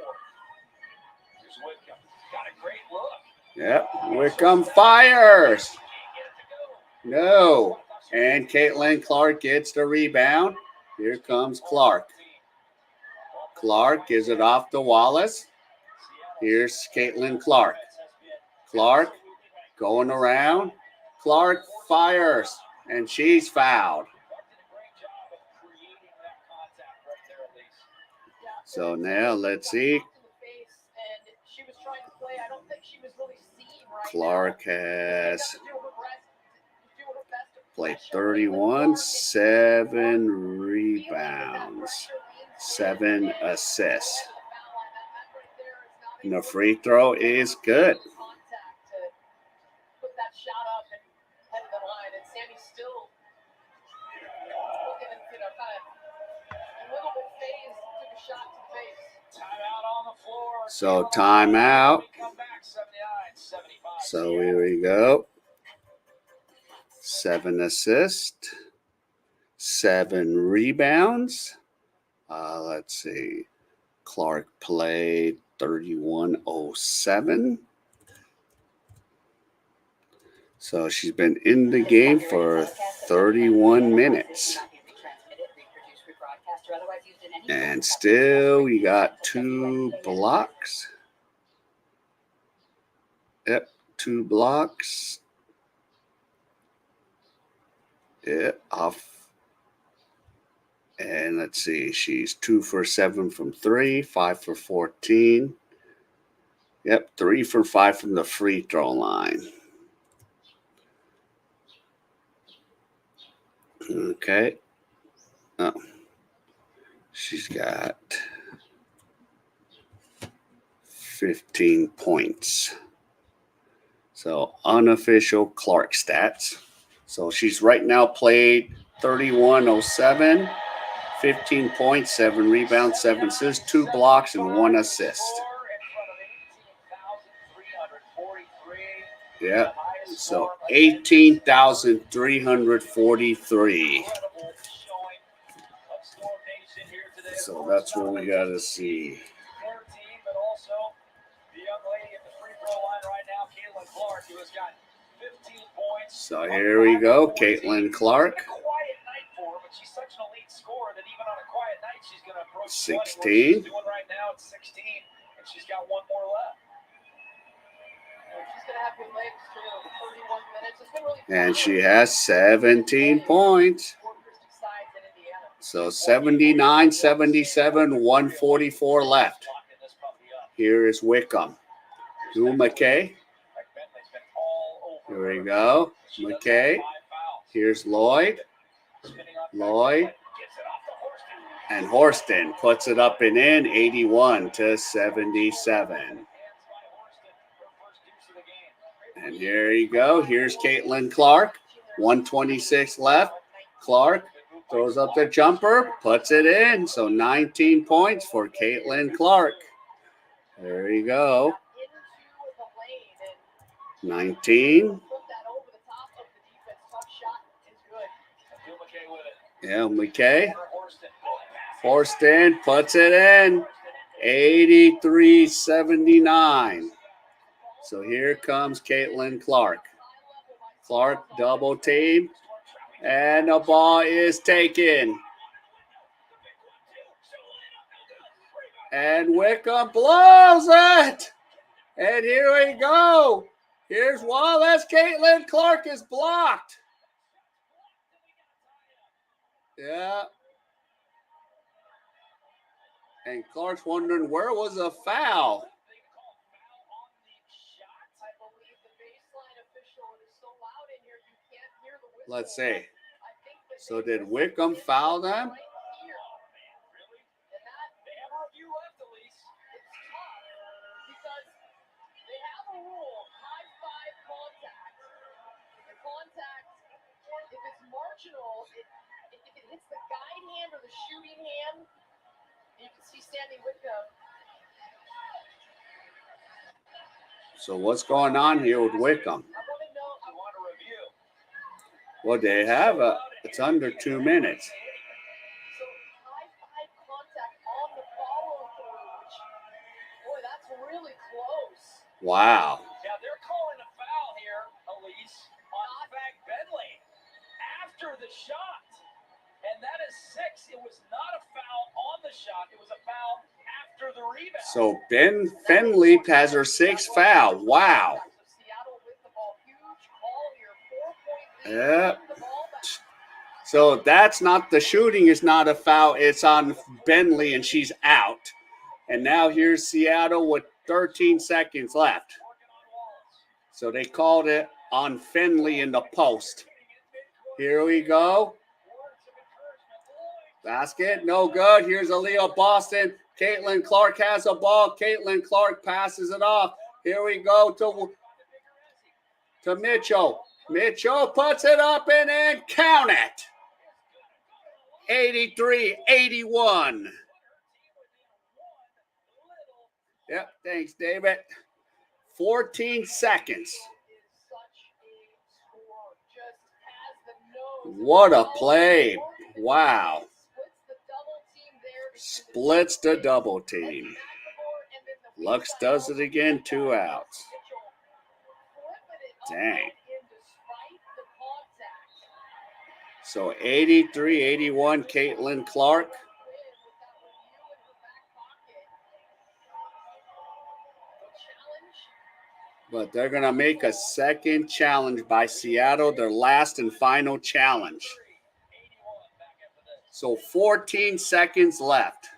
Here's Wickham. Got a great look. Yep, Wickham fires. No. And Caitlin Clark gets the rebound. Here comes Clark. Clark gives it off to Wallace. Here's Caitlin Clark. Clark going around. Clark fires, and she's fouled. So now let's see. Clark has played 31, 7 rebounds, 7 assists. And the free throw is good. So timeout. So here we go. 7 assists, 7 rebounds. Let's see. Clark played 31:07. So she's been in the game for 31 minutes. And still, we got 2 blocks. Yep, 2 blocks. Yeah, off. And let's see, she's 2 for 7 from 3, 5 for 14. Yep, 3 for 5 from the free throw line. Okay. Oh, she's got 15 points. So unofficial Clark stats. So she's right now played 31:07, 15 points, 7 rebounds, 7 assists, 2 blocks, and 1 assist. Yeah. So 18,343. So that's what we got to see. So here we go, Caitlin Clark. 16. She's got one more left. She's gonna have good legs too. 31 minutes. It's been really fun. And she has 17 points. So 79-77, 144 left. Here is Wickham. K.A.E. Here we go. K.A.E. Here's Lloyd. Lloyd. And Horston puts it up and in, 81-77. And here you go. Here's Caitlin Clark. 126 left. Clark throws up the jumper, puts it in. So 19 points for Caitlin Clark. There you go. 19. Yeah, K.A.E. Horston puts it in. 83-79. So here comes Caitlin Clark. Clark double team. And the ball is taken. And Wickham blows it. And here we go. Here's Wallace. Caitlin Clark is blocked. Yeah. And Clark's wondering where was the foul. Let's see. So did Wickham foul them? if it hits the guide hand or the shooting hand, you can see standing with them. So what's going on here with Wickham? I want to review. Well, they have it's under 2 minutes. So high five contact on the follow through, which, boy, that's really close. Wow. Yeah, they're calling a foul here, Elise, on Fag Bentley after the shot. And that is 6. It was not a foul on the shot. It was a foul after the rebound. So Ben Fenley has her 6th foul. Wow. So Seattle with the ball. Huge call here. 4-point lead. Yep. The ball back. So that's not the shooting is not a foul. It's on Bentley and she's out. And now here's Seattle with 13 seconds left. So they called it on Fenley in the post. Here we go. Basket, no good. Here's Aaliyah Boston. Caitlin Clark has the ball. Caitlin Clark passes it off. Here we go to Mitchell. Mitchell puts it up and in. Count it. 83-81. Yep, thanks, David. 14 seconds. What a play. Wow. Splits the double team. Lux does it again, 2 outs. Dang. So 83-81, Caitlin Clark. But they're going to make a second challenge by Seattle, their last and final challenge. So 14 seconds left.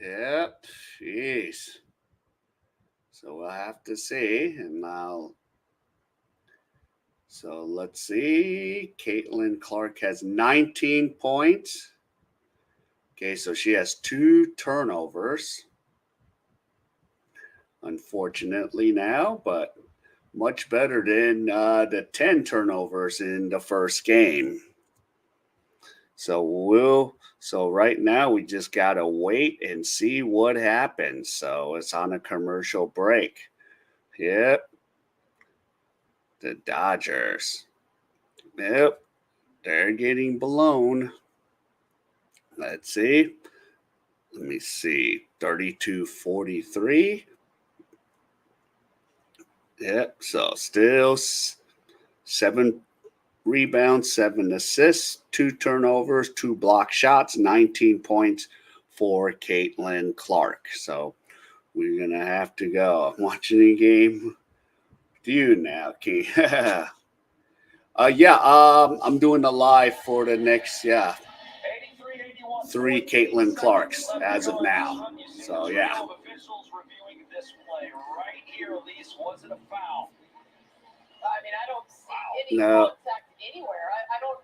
Yep, jeez. So we'll have to see. And now, so let's see. Caitlin Clark has 19 points. Okay, so she has 2 turnovers. Unfortunately now, but much better than the 10 turnovers in the first game. So right now we just gotta wait and see what happens. So it's on a commercial break. Yep. The Dodgers. Yep. They're getting blown. Let's see. Let me see. 32-43. Yep. So still 7 rebounds, 7 assists, 2 turnovers, 2 block shots, 19 points for Caitlin Clark. So we're going to have to go. I'm watching the game with you now, King. I'm doing the live for the next, 3 Caitlin Clarks as of now. So, yeah. Officials reviewing this play right here, Elise. Was it a foul? I mean, I don't see any contact anywhere. I don't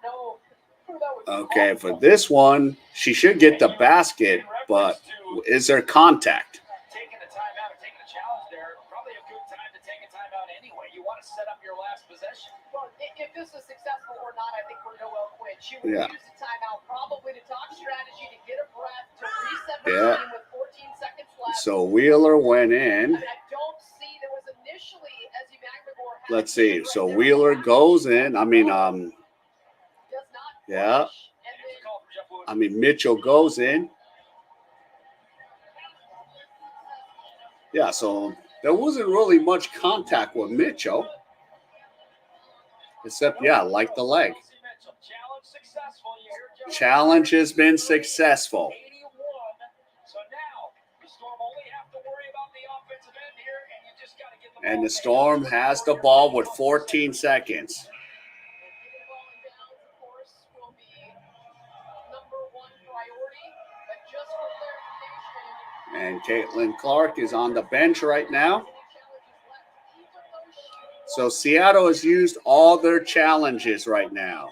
know who that was. Okay, for this one, she should get the basket, but is there contact? Taking a timeout or taking a challenge there, probably a good time to take a timeout anyway. You want to set up your last possession. Well, if this was successful or not, I think we're Noel Quinn. She would use the timeout probably to talk strategy, to get a breath, to reset the team with 14 seconds left. So Wheeler went in. I don't see, there was initially, as you Let's see. So Wheeler goes in. Mitchell goes in. Yeah, so there wasn't really much contact with Mitchell. Except, like the leg. Challenge has been successful. And the Storm has the ball with 14 seconds. And Caitlin Clark is on the bench right now. So Seattle has used all their challenges right now.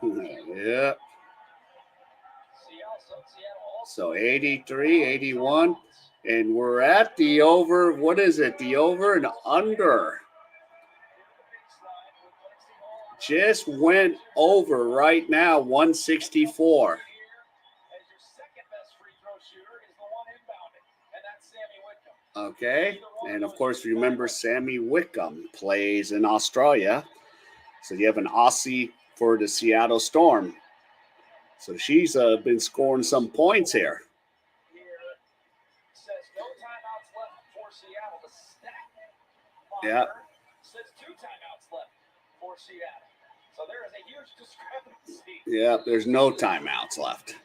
Yeah. Seattle So 83-81. And we're at the over. What is it? The over and under. Just went over right now, 164. Okay, and of course, remember Sammy Wickham plays in Australia. So you have an Aussie for the Seattle Storm. So she's been scoring some points here. Yeah. Says 2 timeouts left for Seattle. So there is a huge discrepancy. Yeah, there's no timeouts left.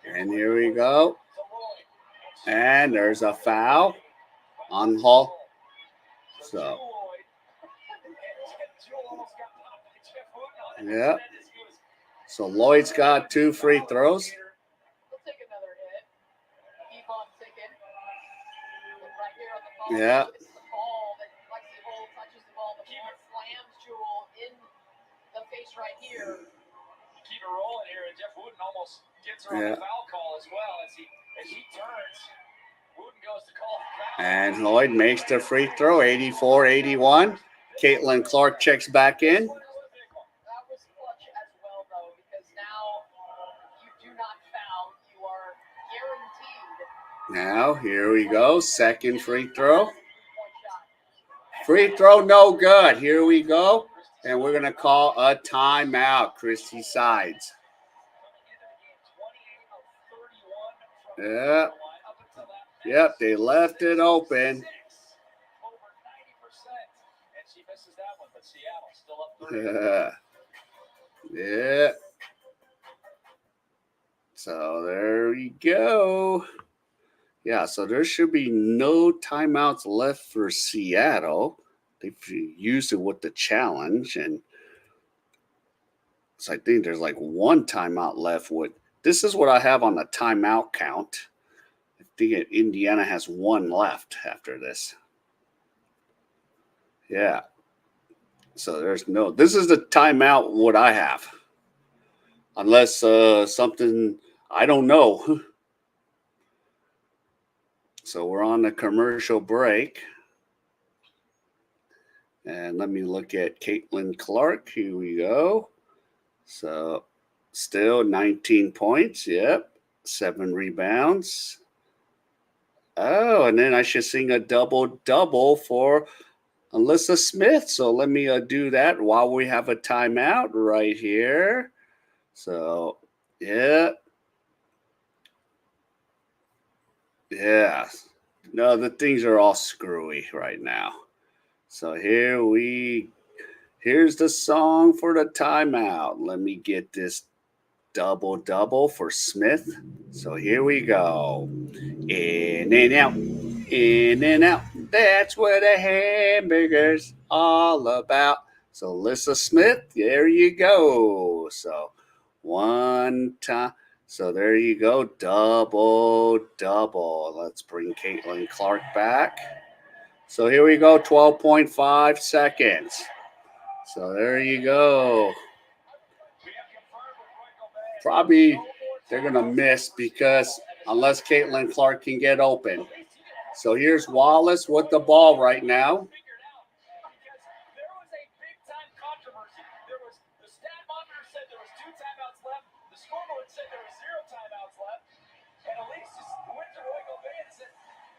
And here we go. And there's a foul on Hall. So, yeah. So Lloyd's got 2 free throws. He'll take another hit. Keep on ticking. Right here on the ball. Yeah. It's the ball that Lexi Hole touches the ball. The ball slams Jewel in the face right here. Keep it rolling here, and Jeff Wooten almost gets her on the foul call as well as he turns. Wooten goes to call the foul. And Lloyd makes the free throw, 84-81. Caitlin Clark checks back in. That was clutch as well, though, because now you do not foul. You are guaranteed. Now, here we go. Second free throw. Free throw, no good. Here we go. And we're going to call a timeout. Christy Sides. Yeah. Yep, they left it open. Yeah. So there we go. Yeah, so there should be no timeouts left for Seattle. They've used it with the challenge, and so I think there's like 1 timeout left. This is what I have on the timeout count. I think Indiana has 1 left after this. Yeah. So there's no. This is the timeout what I have, unless something I don't know. So we're on the commercial break. And let me look at Caitlin Clark. Here we go. So still 19 points. Yep. 7 rebounds. Oh, and then I should sing a double-double for Alyssa Smith. So let me do that while we have a timeout right here. So, yeah. Yeah. No, the things are all screwy right now. So here's the song for the timeout. Let me get this double-double for Smith. So here we go. In and out, in and out. That's what a hamburger's all about. So Alyssa Smith, there you go. So 1 time. So there you go. Double-double. Let's bring Caitlin Clark back. So here we go, 12.5 seconds. So there you go. Probably they're going to miss because unless Caitlin Clark can get open. So here's Wallace with the ball right now. There was a big-time controversy. The stat monitor said there was 2 timeouts left. The scoreboard said there was 0 timeouts left. And Elise just went to Roy Gobey and said,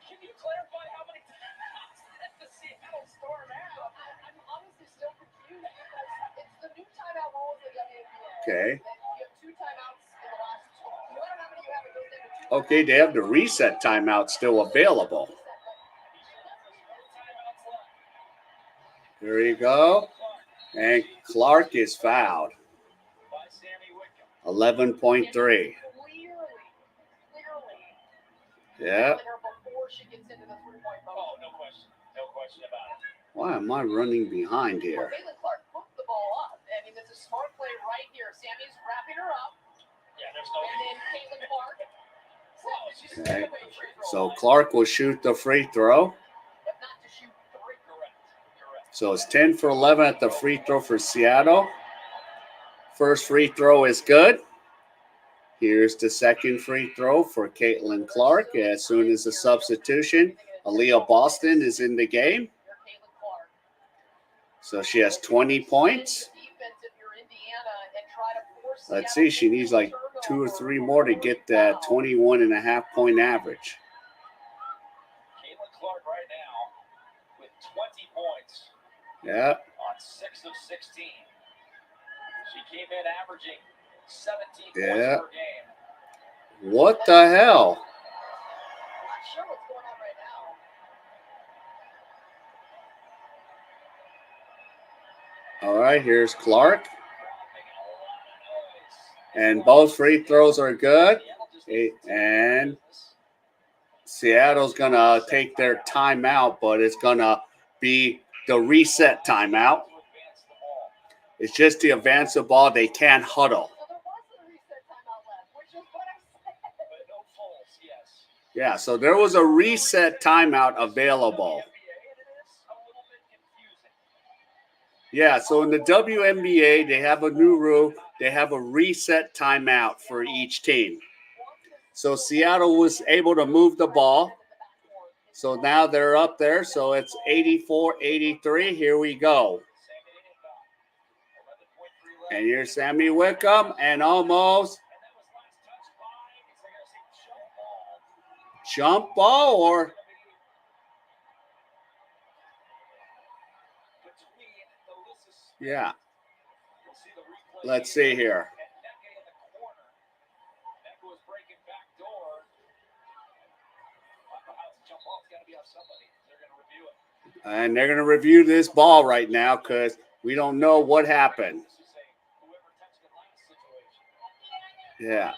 "Can you clarify how many timeouts that the Seattle Storm have?" I'm honestly still confused because it's the new timeout rule of the WNBA. Okay. You have 2 timeouts in the last 2. No matter how many you have, it goes down to 2. Okay, they have the reset timeout still available. There you go. And Clark is fouled. 11.3. Clearly. Yeah. Before she gets into the 3-point bonus. Oh, no question about it. Why am I running behind here? Caitlin Clark hooked the ball up. I mean, it's a smart play right here. Sammy's wrapping her up. Yeah, there's no. And then Caitlin Clark. She's Okay. away free throw So line. Clark will shoot the free throw. But not to shoot 3. Correct. So it's 10 for 11 at the free throw for Seattle. First free throw is good. Here's the second free throw for Caitlin Clark. As soon as the substitution, Aaliyah Boston is in the game. So she has 20 points. Let's see, she needs like 2 or 3 more to get that 21.5-point average. Caitlin Clark right now with 20 points. Yeah. On 6 of 16. She came in averaging 17 points per game. What the hell? I'm not sure what's going on right now. All right, here's Clark. And both free throws are good. And Seattle's going to take their timeout, but it's going to be the reset timeout. It's just to advance the ball. They can't huddle. Yeah, so there was a reset timeout available. Yeah, so in the WNBA, they have a new rule. They have a reset timeout for each team. So Seattle was able to move the ball. So now they're up there. So it's 84-83. Here we go. And here's Sammy Wickham, and almost jump ball or yeah. Let's see here. And they're going to review this ball right now because we don't know what happened. Yeah.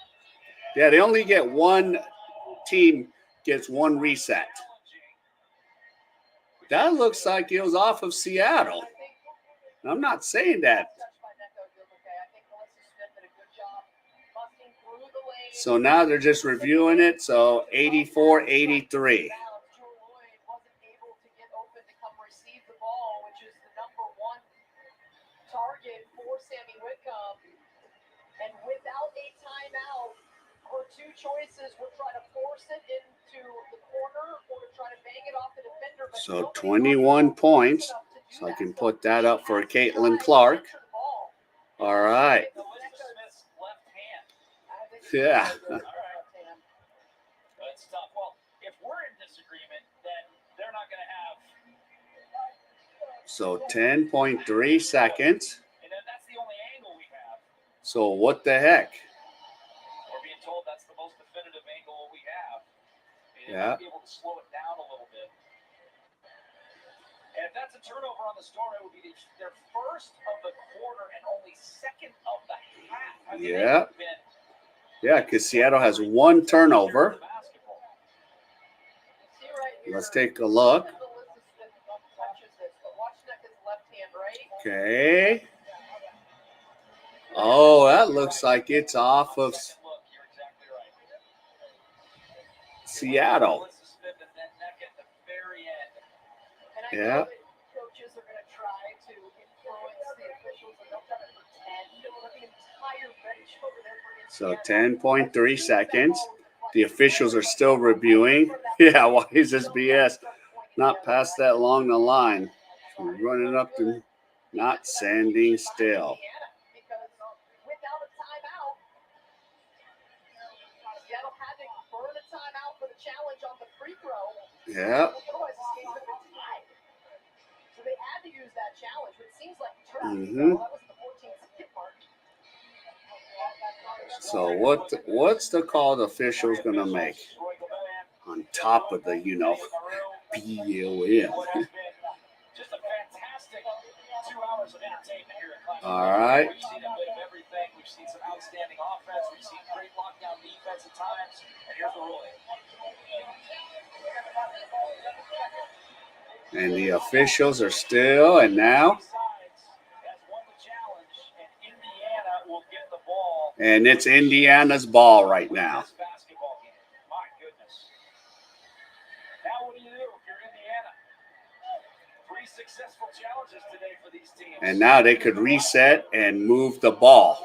Yeah, they only get one team gets one reset. That looks like it was off of Seattle. I'm not saying that. So now they're just reviewing it. So 84-83. Target for Sammy Wickham, and without a timeout, her two choices were try to force it into the corner or to try to bang it off the defender. So 21 points. So I can put that up for Caitlin Clark. All right. Yeah. That's tough. Well, if we're in disagreement, then they're not going to have. So 10.3 seconds. And that's the only angle we have. So what the heck? We're being told that's the most definitive angle we have. They Yeah. might be able to slow it down a little bit. And if that's a turnover on the Storm, it would be their first of the quarter and only second of the half. I mean, yeah. Yeah, because Seattle has one turnover. Let's take a look. Okay. Oh, that looks like it's off of Seattle. Yeah. So 10.3 seconds. The officials are still reviewing. Yeah, why is this BS not past that along the line? We're running up to not standing still. Yeah. Mm-hmm. So what's the call the official's gonna make? On top of the, BLM. Just a fantastic 2 hours of entertainment here at Clash. All right. We've seen a bit of everything. We've seen some outstanding offense. We've seen great lockdown defense at times. And here's the ruling. And the officials are still, and now. And it's Indiana's ball right now. My goodness. Now what do you do if you're Indiana? 3 successful challenges today for these teams. And now they could reset and move the ball.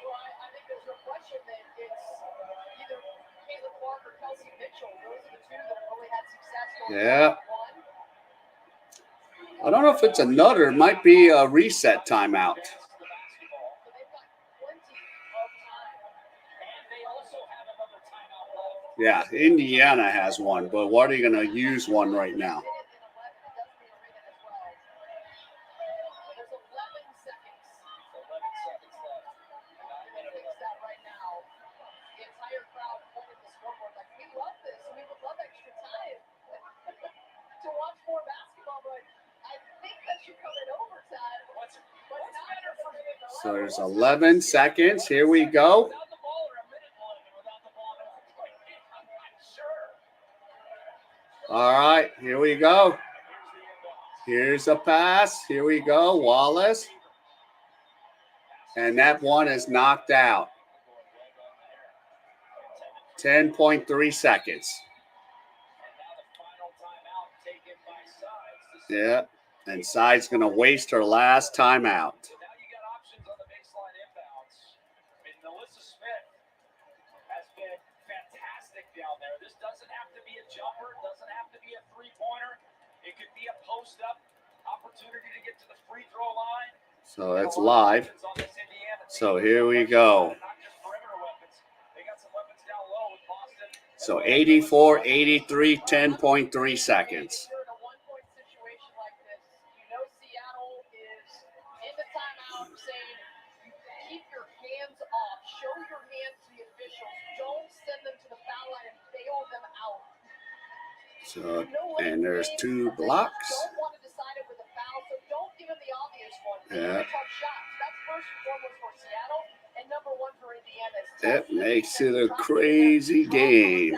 Well, I think there's no question that it's either Caitlin Clark or Kelsey Mitchell. Those are the two that have really had success going Yeah. one. I don't know if it's another. It might be a reset timeout. Advance the basketball. So they've got plenty of time. And they also have another timeout left. Yeah, Indiana has one, but what are you going to use one right now? Minute and 11. It does mean a minute as well. There's 11 seconds. 11 seconds left. I'm going to fix that right now. The entire crowd pointed the scoreboard like, we love this. We would love extra time to watch more basketball, but I think that should come in overtime. What's But not better for me? So there's 11 seconds. Here we go. Without the ball or a minute long and without the ball in overtime? I'm not sure. All right, here we go. Here's Here's the inbound. a pass. Here we go. Wallace. And that one is knocked out. 10.3 seconds. And now the final timeout taken by Sides. Yeah. And Side's going to waste her last timeout. So now you got options on the baseline inbounds. I mean, Melissa Smith has been fantastic down there. This doesn't have to be a jumper. It doesn't have to be a three-pointer. It could be a post-up opportunity to get to the free throw line. So it's live. On this Indiana team. So here we go. Not just perimeter weapons. They got some weapons down low with Boston. So 84, 83, 10.3 seconds. You're in a one-point situation like this. You know Seattle is in the timeout saying, keep your hands off. Show your hands to the officials. Don't send them to the foul line and bail them out. So, and there's two blocks. Don't want to decide it with a foul, so don't give them the obvious one. Yeah. Tough shots. That's first and foremost for Seattle, and number one for Indiana. That makes it a crazy game.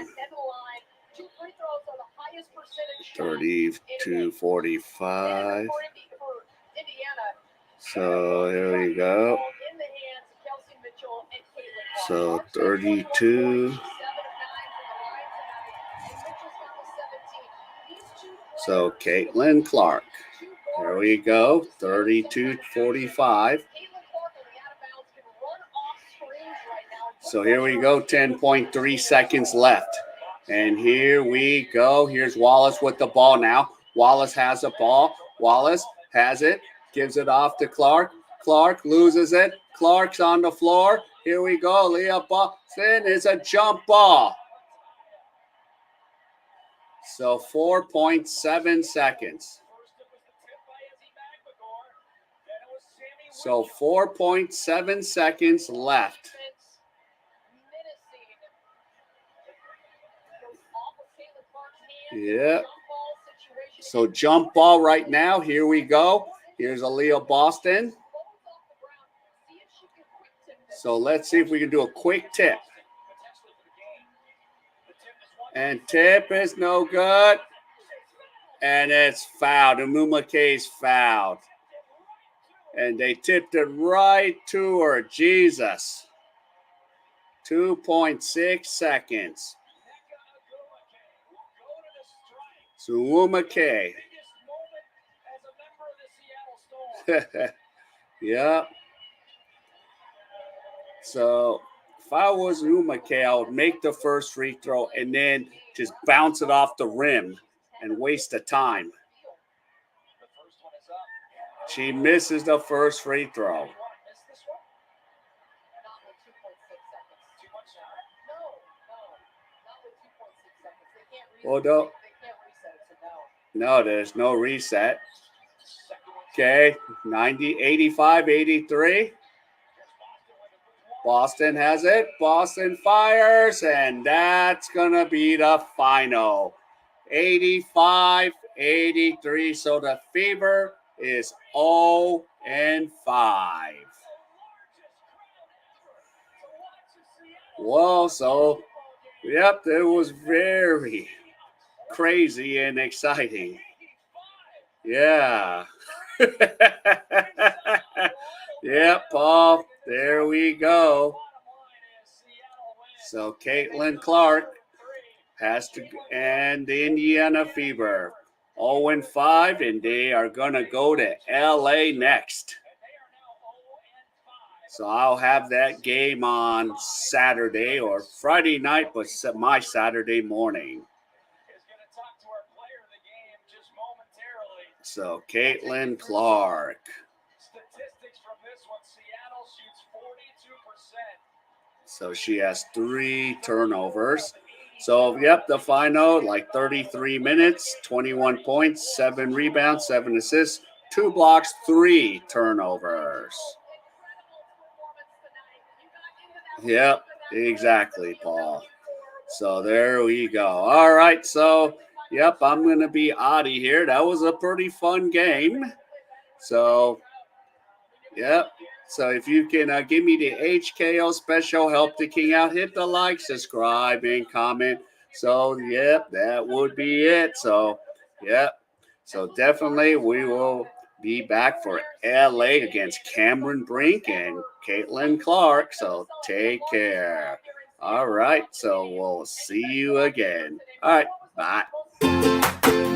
32-45. So here we go. So 32. So Caitlin Clark. There we go. 32-45. So here we go. 10.3 seconds left. And here we go. Here's Wallace with the ball now. Wallace has the ball. Wallace has it. Gives it off to Clark. Clark loses it. Clark's on the floor. Here we go. Leah Boston is a jump ball. So 4.7 seconds. So 4.7 seconds left. Yeah. So jump ball right now. Here we go. Here's Aaliyah Boston. So let's see if we can do a quick tip. And tip is no good. And it's fouled. Wnba K.A.E.'s fouled. And they tipped it right to her. Jesus. 2.6 seconds. So Wnba K.A.E. Yeah. So if I was Wnba K.A.E., I would make the first free throw and then just bounce it off the rim and waste the time. She misses the first free throw. Well, no, there's no reset. Okay, 90, 85, 83. Boston has it. Boston fires, and that's going to be the final. 85-83. So the Fever is 0-5. Well, so, yep, it was very crazy and exciting. Yeah. Yep, Paul. There we go. So Caitlin Clark has to end the Indiana Fever. 0-5, and they are going to go to LA next. So I'll have that game on Saturday or Friday night, but my Saturday morning. Is going to talk to our player of the game just momentarily. So Caitlin Clark. Statistics from this one: Seattle shoots 42%. So she has 3 turnovers. So, yep, the final, like 33 minutes, 21 points, 7 rebounds, 7 assists, 2 blocks, 3 turnovers. Yep, exactly, Paul. So there we go. All right, so, yep, I'm going to be out of here. That was a pretty fun game. So, yep. So if you can give me the HKO special, help the king out, hit the like, subscribe, and comment. So, yep, that would be it. So, yep. So definitely we will be back for LA against Cameron Brink and Caitlin Clark. So take care. All right. So we'll see you again. All right. Bye.